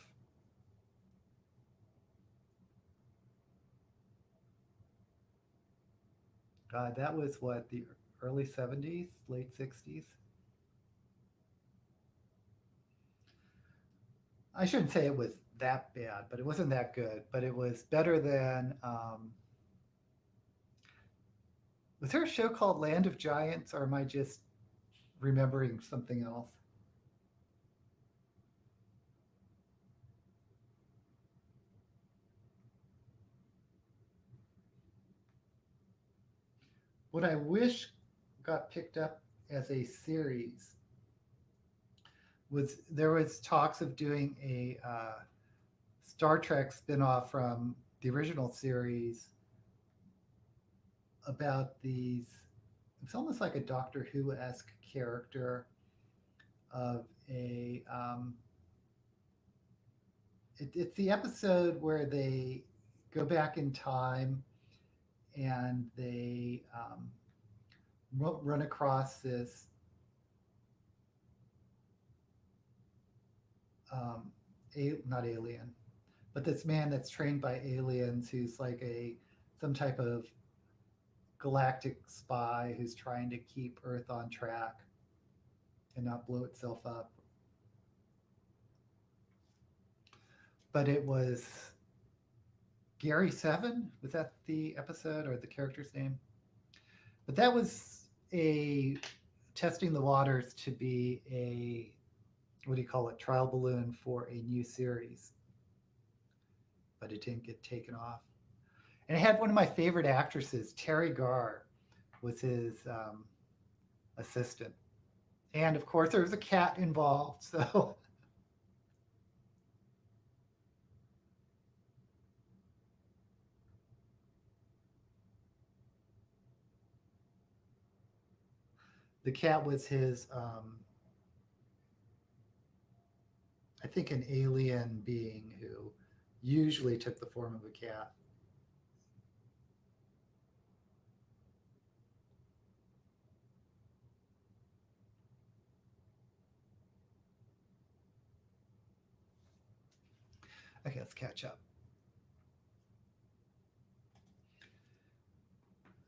[SPEAKER 1] God, that was what, the early 70s, late 60s? I shouldn't say it was that bad, but it wasn't that good. But it was better than. Was there a show called Land of Giants, or am I just remembering something else? What I wish got picked up as a series was there was talks of doing a Star Trek spinoff from the original series about these. It's almost like a Doctor Who esque character of a. It's the episode where they go back in time and they run across this not alien, but this man that's trained by aliens who's like a some type of galactic spy who's trying to keep Earth on track and not blow itself up. But it was Gary Seven. Was that the episode or the character's name? But that was a testing the waters to be a what do you call it, trial balloon for a new series, but it didn't get taken off. And it had one of my favorite actresses, Terry Garr, was his assistant, and of course there was a cat involved. So the cat was his, I think, an alien being who usually took the form of a cat. Okay, let's catch up.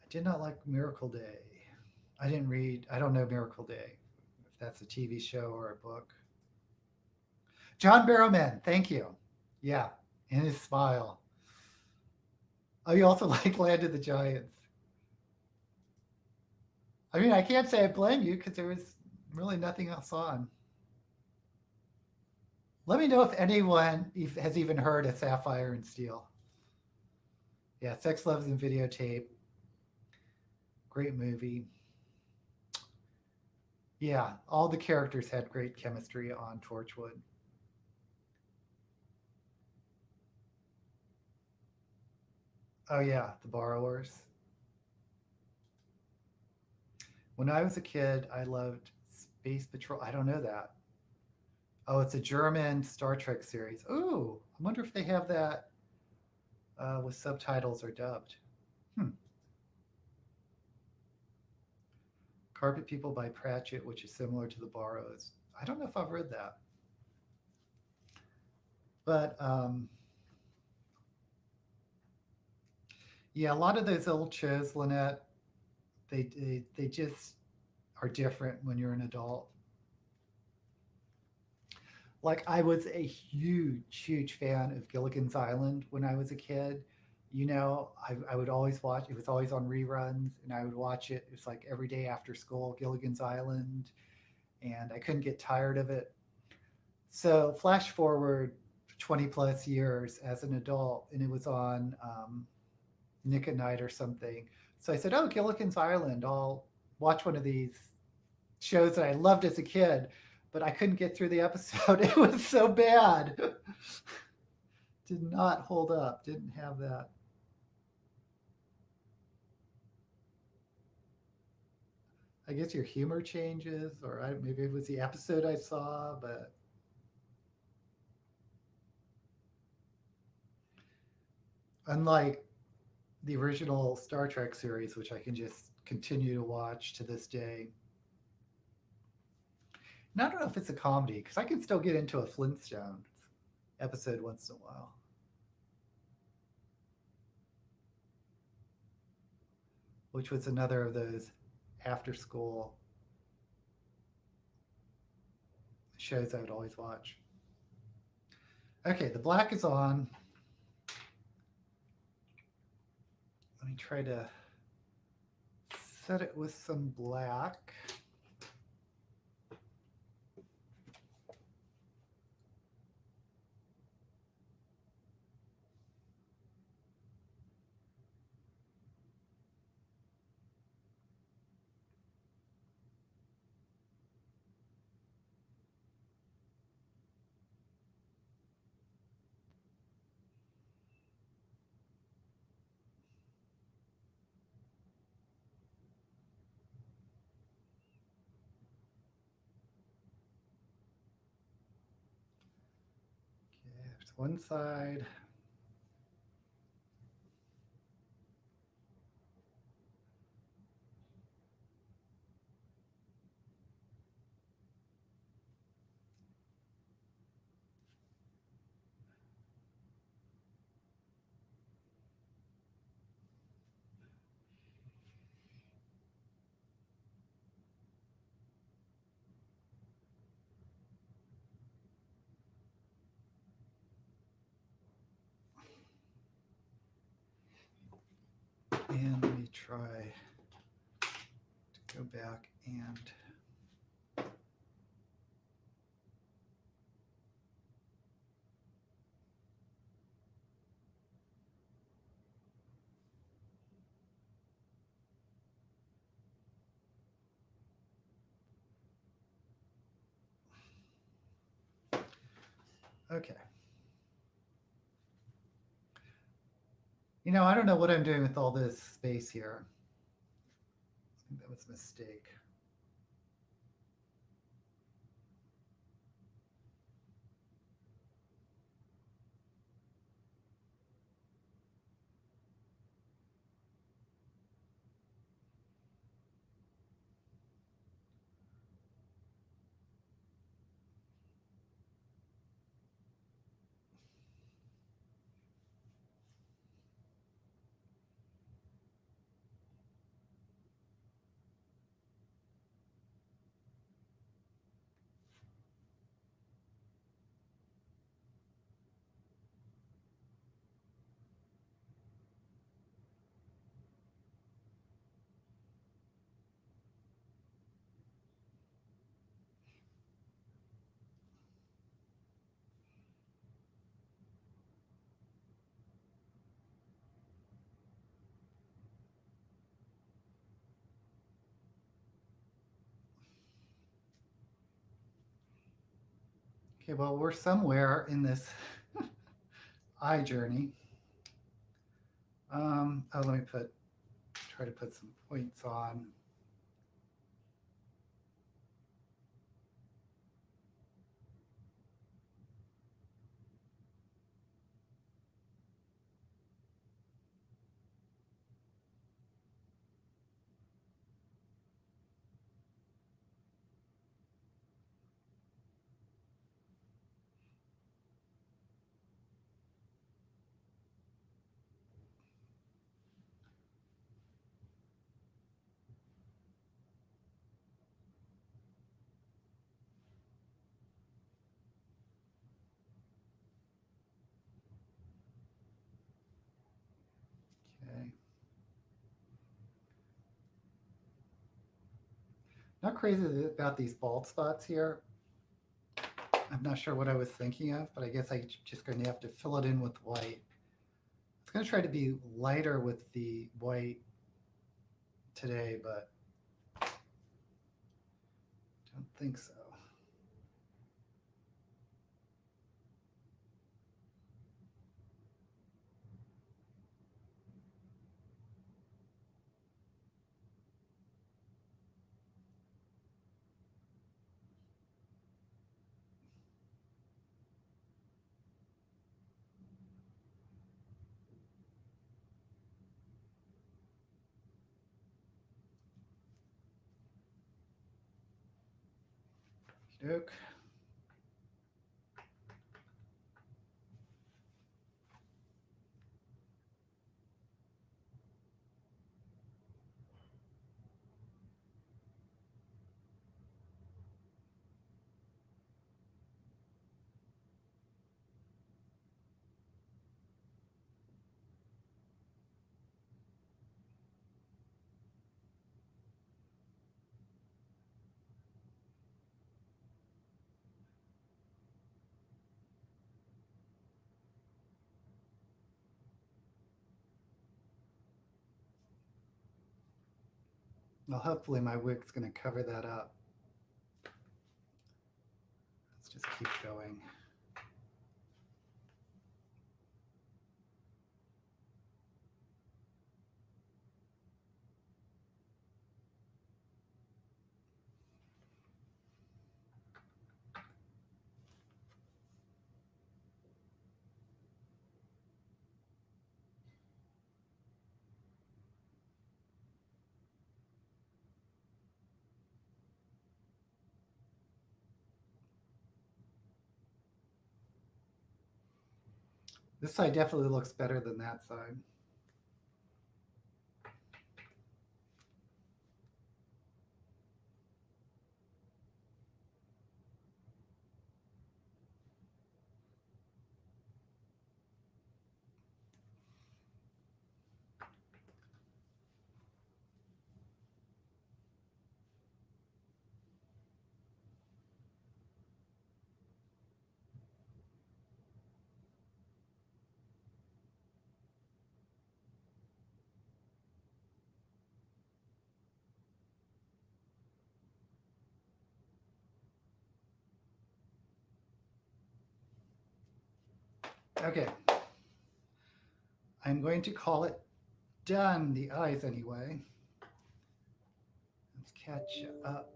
[SPEAKER 1] I did not like Miracle Day. I didn't read, I don't know Miracle Day, if that's a TV show or a book. John Barrowman, thank you. Yeah, and his smile. Oh, you also like Land of the Giants. I mean, I can't say I blame you because there was really nothing else on. Let me know if anyone has even heard of Sapphire and Steel. Yeah, Sex, Loves, and Videotape. Great movie. Yeah, all the characters had great chemistry on Torchwood. Oh, yeah, The Borrowers. When I was a kid, I loved Space Patrol. I don't know that. Oh, it's a German Star Trek series. Ooh, I wonder if they have that with subtitles or dubbed. Hmm. Carpet People by Pratchett, which is similar to The Borrows. I don't know if I've read that. But yeah, a lot of those old shows, Lynette, they just are different when you're an adult. Like I was a huge fan of Gilligan's Island when I was a kid. You know, I would always watch. It was always on reruns, and I would watch it. It was like every day after school, Gilligan's Island, and I couldn't get tired of it. So flash forward 20 plus years as an adult, and it was on Nick at Night or something. So I said, "Oh, Gilligan's Island. I'll watch one of these shows that I loved as a kid." But I couldn't get through the episode. It was so bad. Did not hold up. Didn't have that. I guess your humor changes, or maybe it was the episode I saw, but unlike the original Star Trek series, which I can just continue to watch to this day. And I don't know if it's a comedy because I can still get into a Flintstones episode once in a while. Which was another of those after school shows I would always watch. Okay, the black is on. Let me try to set it with some black. Okay, there's one side. And let me try to go back and okay. You know, I don't know what I'm doing with all this space here. I think that was a mistake. Okay, well, we're somewhere in this eye journey. Oh, let me try to put some points on. Okay. Not crazy about these bald spots here. I'm not sure what I was thinking of, but I guess I'm just going to have to fill it in with white. I was going to try to be lighter with the white today, but don't think so. Okey-doke. Well, hopefully my wig's going to cover that up. Let's just keep going. This side definitely looks better than that side. Okay. I'm going to call it done, the eyes anyway. Let's catch up.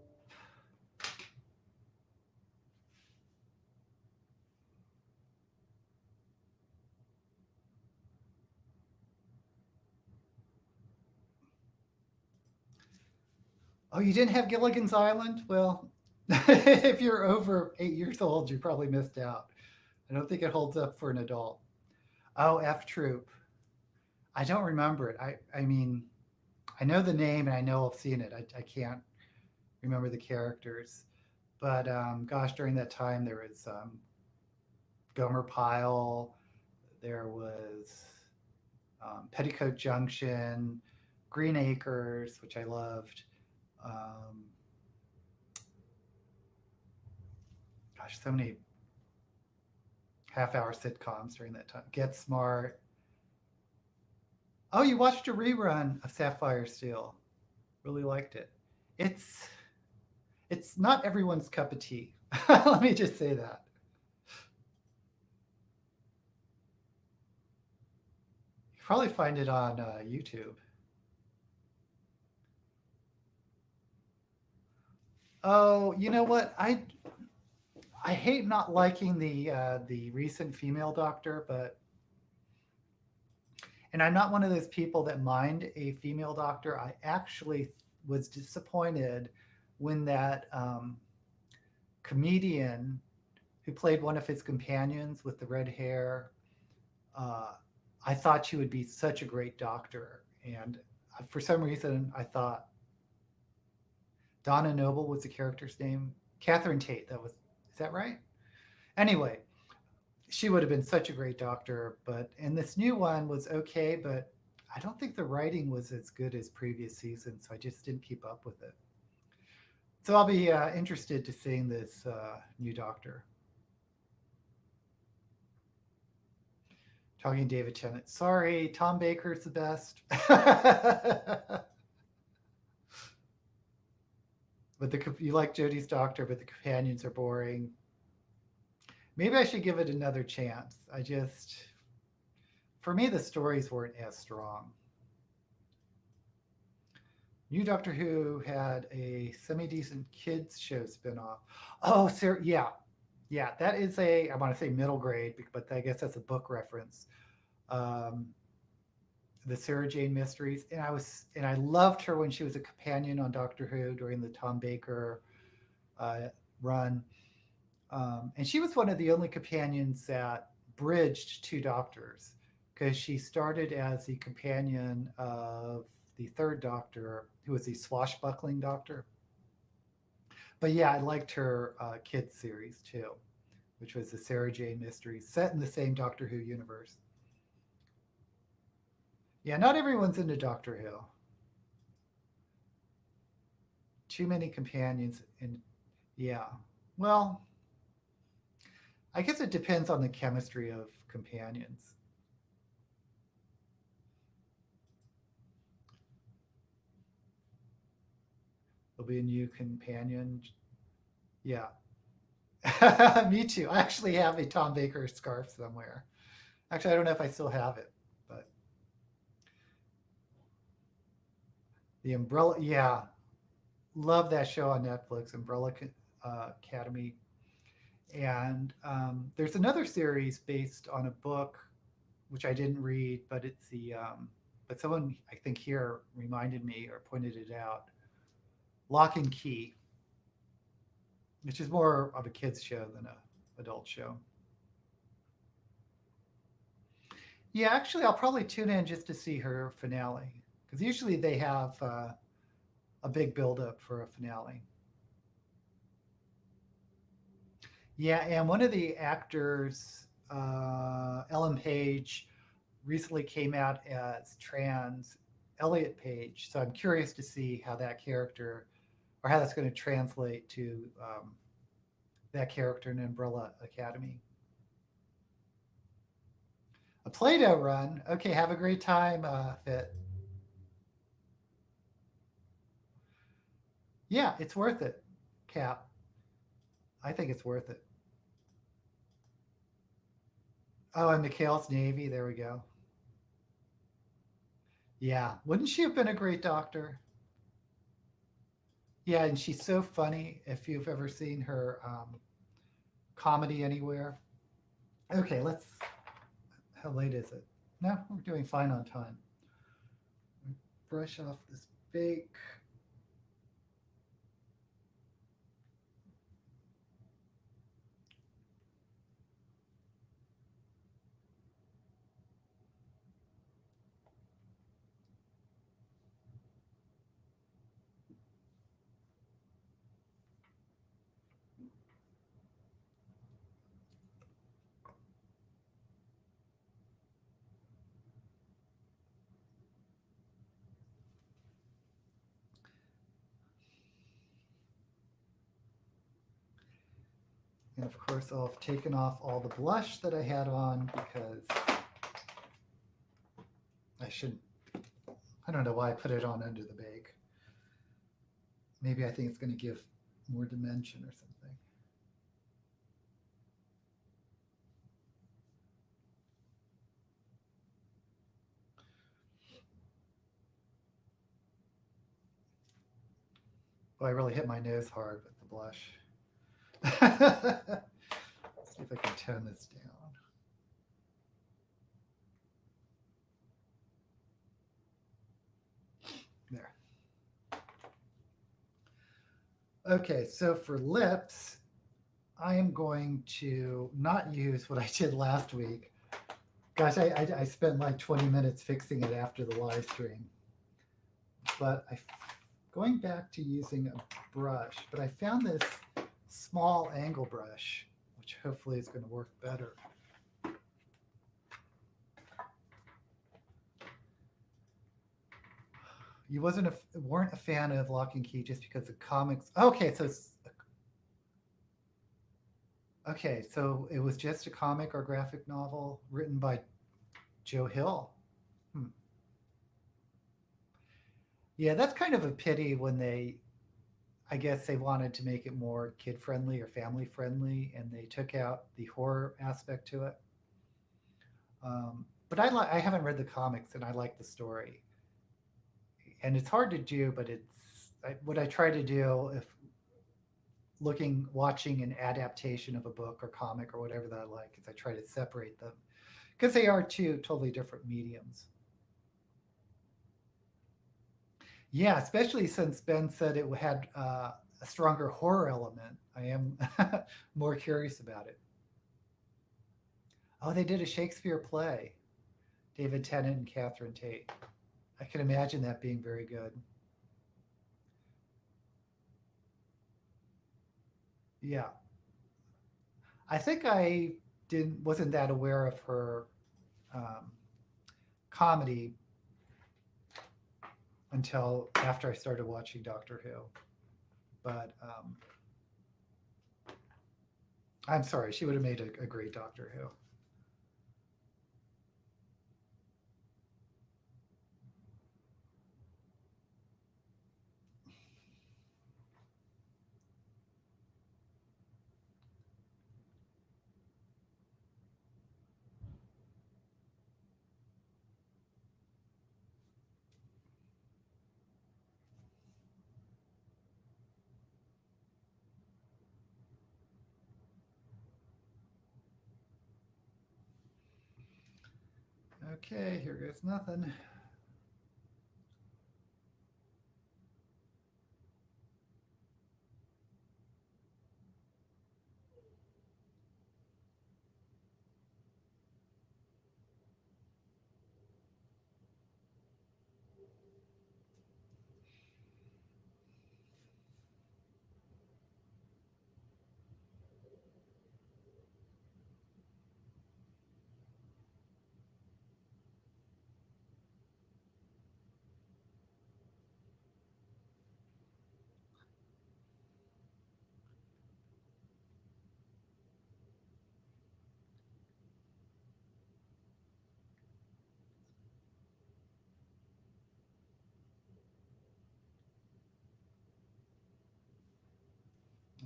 [SPEAKER 1] Oh, you didn't have Gilligan's Island? Well, if you're over 8 years old, you probably missed out. I don't think it holds up for an adult. Oh, F Troop. I don't remember it. I mean, I know the name and I know I've seen it. I can't remember the characters. But gosh, during that time, there was Gomer Pyle, there was Petticoat Junction, Green Acres, which I loved. Um, gosh, so many half-hour sitcoms during that time. Get Smart. Oh, you watched a rerun of Sapphire Steel. Really liked it. It's it's not everyone's cup of tea. Let me just say that. Probably find it on YouTube. Oh, you know what? I hate not liking the recent female Doctor, but and I'm not one of those people that mind a female Doctor. I actually was disappointed when that comedian who played one of his companions with the red hair. Uh, I thought she would be such a great Doctor, and for some reason, I thought Donna Noble was the character's name. Catherine Tate. That was, is that right? Anyway, she would have been such a great Doctor. But and this new one was okay, but I don't think the writing was as good as previous seasons, so I just didn't keep up with it. So I'll be interested to seeing this new Doctor. Talking David Tennant. Sorry, Tom Baker's the best. But you like Jodie's Doctor, but the companions are boring. Maybe I should give it another chance. For me, the stories weren't as strong. New Doctor Who had a semi-decent kids show spinoff. Oh, sir, yeah, yeah, that is I want to say middle grade, but I guess that's a book reference. Um, the Sarah Jane Mysteries, and I loved her when she was a companion on Doctor Who during the Tom Baker run. And she was one of the only companions that bridged two doctors because she started as the companion of the third Doctor, who was the swashbuckling Doctor. But yeah, I liked her kids series too, which was the Sarah Jane Mysteries, set in the same Doctor Who universe. Yeah, not everyone's into Doctor Who. Too many companions, and yeah, well, I guess it depends on the chemistry of companions. There'll be a new companion. Yeah. Me too. I actually have a Tom Baker scarf somewhere. Actually, I don't know if I still have it, but the Umbrella, yeah. Love that show on Netflix, Umbrella Academy. And there's another series based on a book, which I didn't read, but but someone I think here reminded me or pointed it out. Lock and Key, which is more of a kids show than a adult show. Yeah, actually, I'll probably tune in just to see her finale because usually they have a big build-up for a finale. Yeah, and one of the actors, Ellen Page, recently came out as trans, Elliot Page. So I'm curious to see how that character, or how that's going to translate to that character in Umbrella Academy. A Play-Doh run. Okay, have a great time, Fit. Yeah, it's worth it, Cap. I think it's worth it. Oh, and Mikhail's Navy. There we go. Yeah, wouldn't she have been a great Doctor? Yeah, and she's so funny. If you've ever seen her comedy anywhere. Okay, let's. How late is it? No, we're doing fine on time. Brush off this bake. And of course, I'll have taken off all the blush that I had on because I shouldn't. I don't know why I put it on under the bake. Maybe I think it's going to give more dimension or something. Well, I really hit my nose hard with the blush. Let's see if I can tone this down. There. Okay, so for lips, I am going to not use what I did last week. Gosh, I spent like 20 minutes fixing it after the live stream. But going back to using a brush, but I found this small angle brush, which hopefully is going to work better. You weren't a fan of Lock and Key just because the comics. Okay, so it was just a comic or graphic novel written by Joe Hill. Yeah, that's kind of a pity when I guess they wanted to make it more kid friendly or family friendly, and they took out the horror aspect to it. But I haven't read the comics, and I like the story. And it's hard to do, but what I try to do if watching an adaptation of a book or comic or whatever that I like is I try to separate them because they are two totally different mediums. Yeah, especially since Ben said it had a stronger horror element. I am more curious about it. Oh, they did a Shakespeare play, David Tennant and Catherine Tate. I can imagine that being very good. Yeah, I think I didn't wasn't that aware of her um, comedy until after I started watching Doctor Who. But I'm sorry, she would have made a great Doctor Who. Okay, here goes nothing.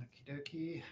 [SPEAKER 1] Okie dokie.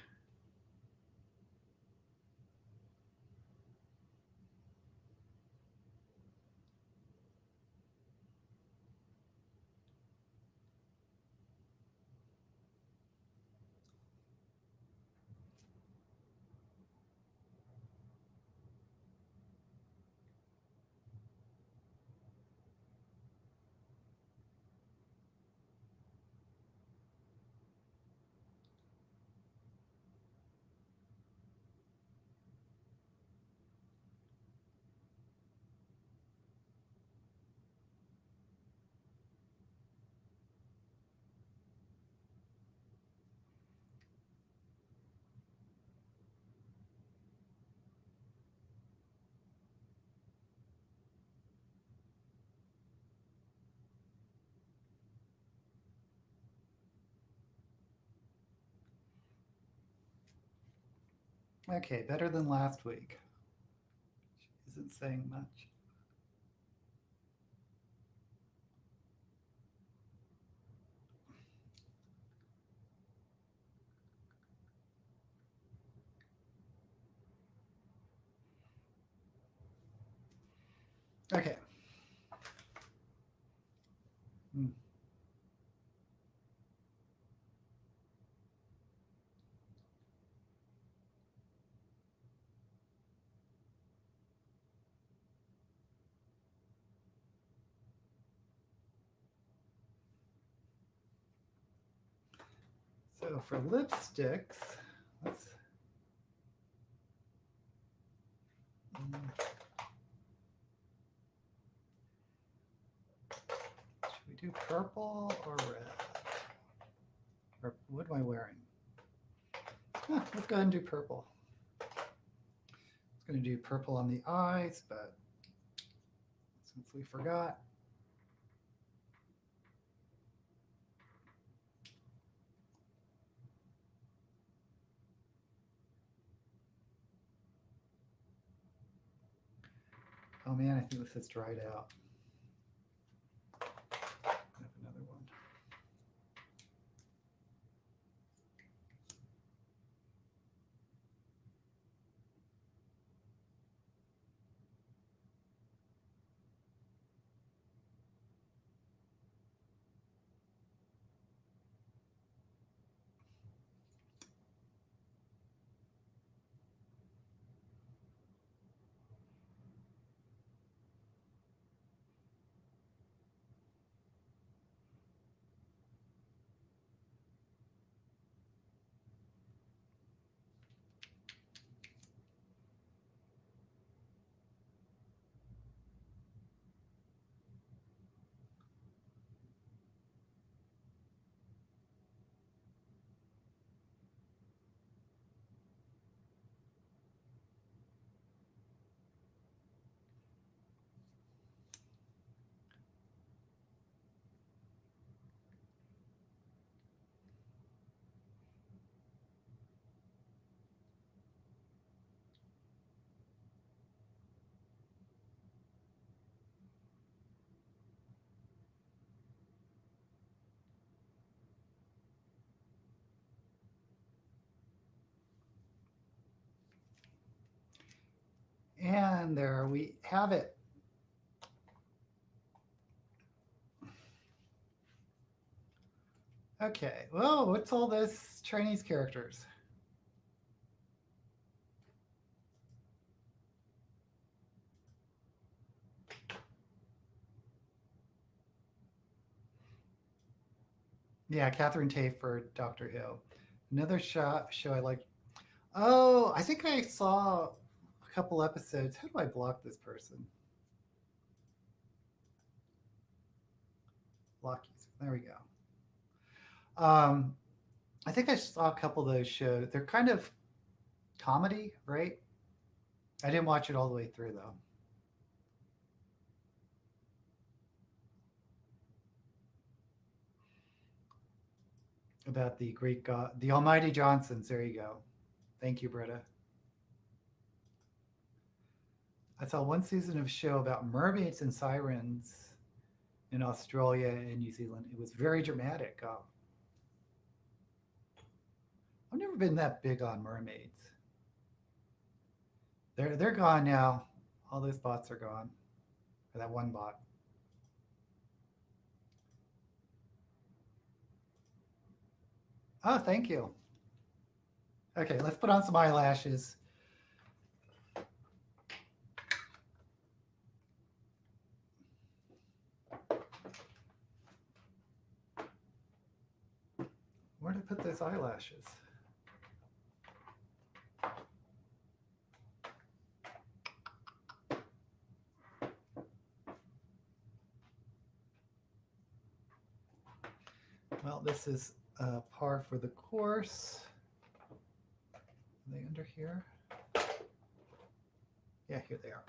[SPEAKER 1] Okay, better than last week. Isn't saying much. Okay. Hmm. So for lipsticks, let's should we do purple or red? Or what am I wearing? Let's go ahead and do purple. I was going to do purple on the eyes, but since we forgot. Oh man, I think this has dried out. I have another one. And there we have it. Okay, well, what's all this Chinese characters? Yeah, Catherine Tate for Doctor Who. Another show I like. Oh, I think I saw a couple episodes. How do I block this person? Block user. There we go. I think I saw a couple of those shows. They're kind of comedy, right? I didn't watch it all the way through though. About the Greek god, the Almighty Johnsons. There you go. Thank you, Britta. I saw one season of a show about mermaids and sirens in Australia and New Zealand. It was very dramatic. I've never been that big on mermaids. They're gone now. All those bots are gone. Or that one bot. Oh, thank you. Okay, let's put on some eyelashes. Where did I put those eyelashes? Well, this is par for the course. Are they under here? Yeah, here they are.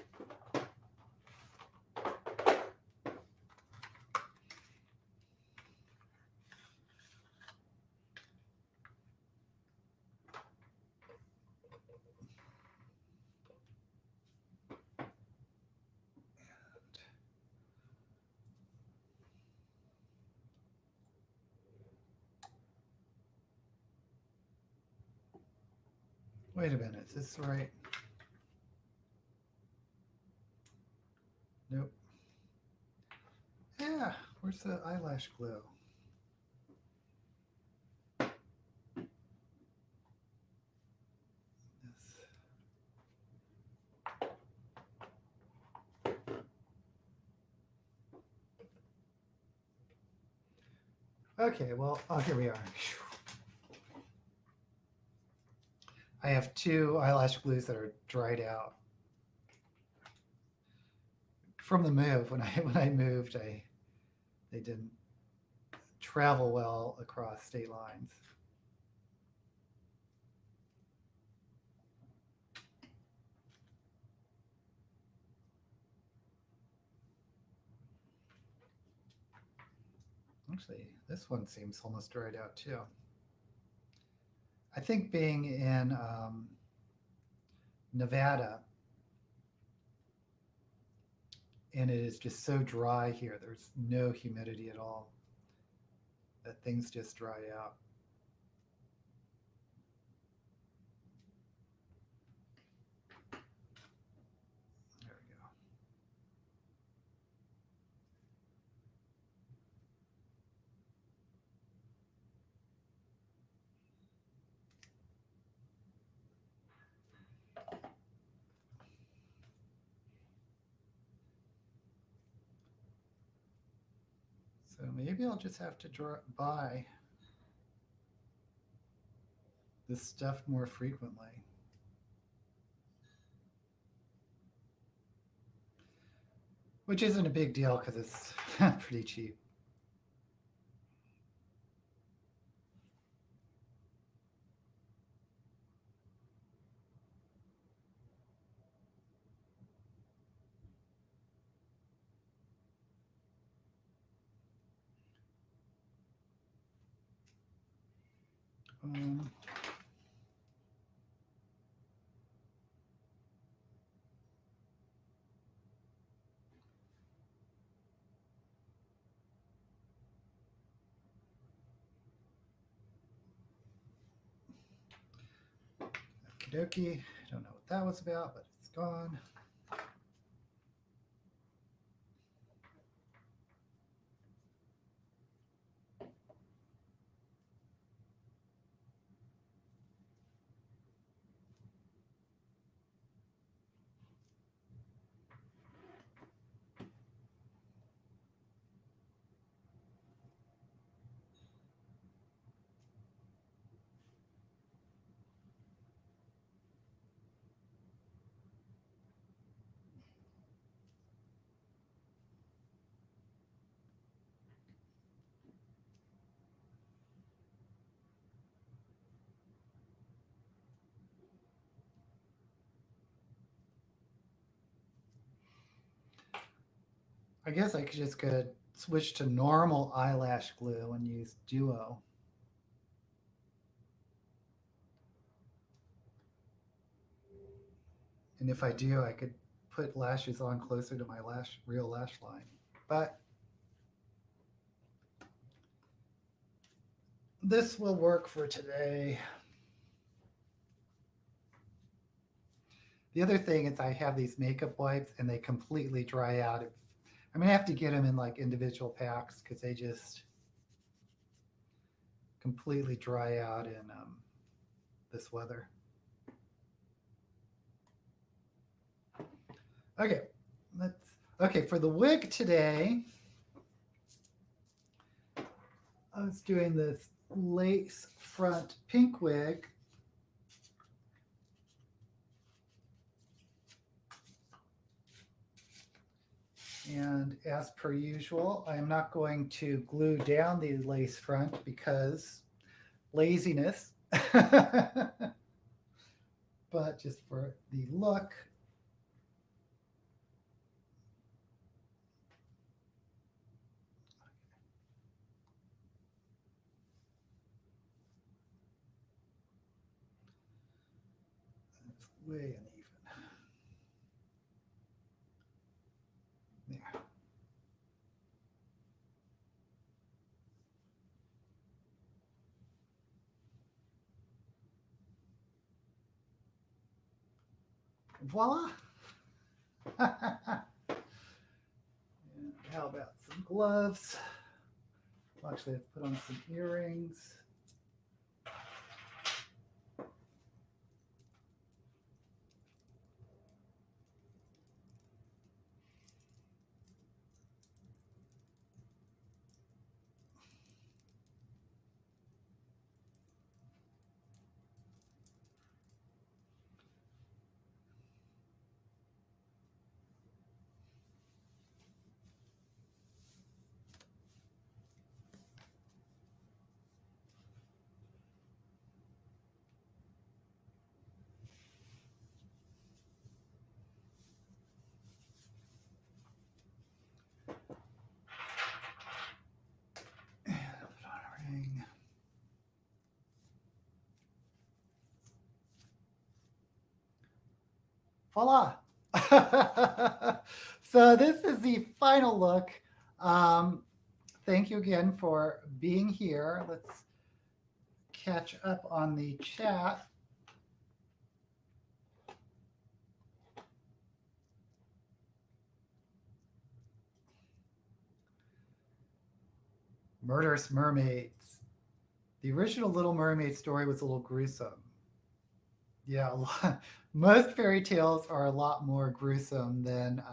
[SPEAKER 1] Wait a minute, is this right? Nope. Yeah, where's the eyelash glue? Okay, well, oh, here we are. I have 2 eyelash glues that are dried out from the move. When I moved, they didn't travel well across state lines. Actually, this one seems almost dried out too. I think being in Nevada, and it is just so dry here, there's no humidity at all, that things just dry out. There we go. So maybe I'll just have to buy this stuff more frequently. Which isn't a big deal because it's pretty cheap. Okie dokie. I don't know what that was about, but it's gone. I guess I could switch to normal eyelash glue and use Duo. And if I do, I could put lashes on closer to my real lash line. But this will work for today. The other thing is I have these makeup wipes and they completely dry out. I'm gonna have to get them in like individual packs because they just completely dry out in this weather. Okay, for the wig today, I was doing this lace front pink wig. And as per usual, I am not going to glue down the lace front because laziness. But just for the look, it's way uneven. There. Voila. And how about some gloves? Well, actually, let's put on some earrings. Voila. So this is the final look. Um, Thank you again for being here. Let's catch up on the chat. Murderous Mermaids. The original Little Mermaid story was a little gruesome. Yeah, most fairy tales are a lot more gruesome than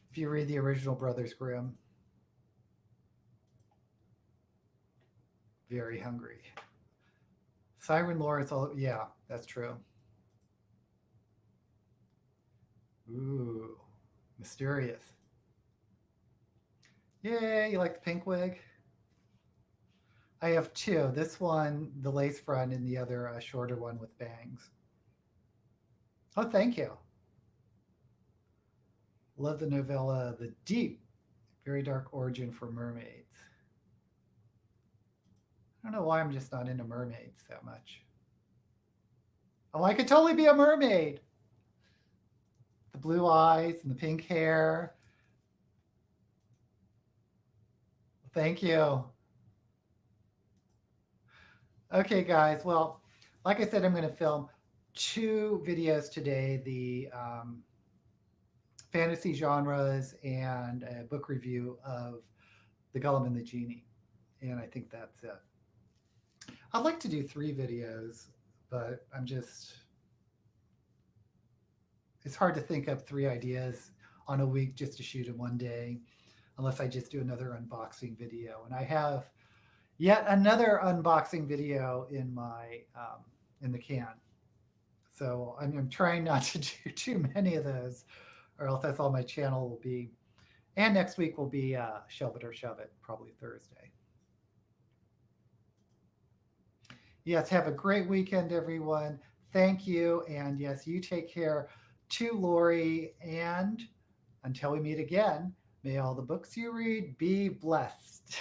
[SPEAKER 1] if you read the original Brothers Grimm. Very hungry. Siren lore is all, yeah, that's true. Ooh, mysterious. Yay, you like the pink wig? I have two. This one, the lace front, and the other, a shorter one with bangs. Oh, thank you. Love the novella, The Deep, Very Dark Origin for Mermaids. I don't know why I'm just not into mermaids that much. Oh, I could totally be a mermaid. The blue eyes and the pink hair. Thank you. Okay, guys. Well, like I said, I'm going to film 2 videos today, the fantasy genres and a book review of The Golem and the Genie. And I think that's it. I'd like to do 3 videos, but it's hard to think up 3 ideas on a week just to shoot in one day, unless I just do another unboxing video. And I have yet another unboxing video in my in the can. So I'm trying not to do too many of those, or else that's all my channel will be. And next week will be Shelve It or Shove It, probably Thursday. Yes, have a great weekend, everyone. Thank you. And yes, you take care too, Lori. And until we meet again, may all the books you read be blessed.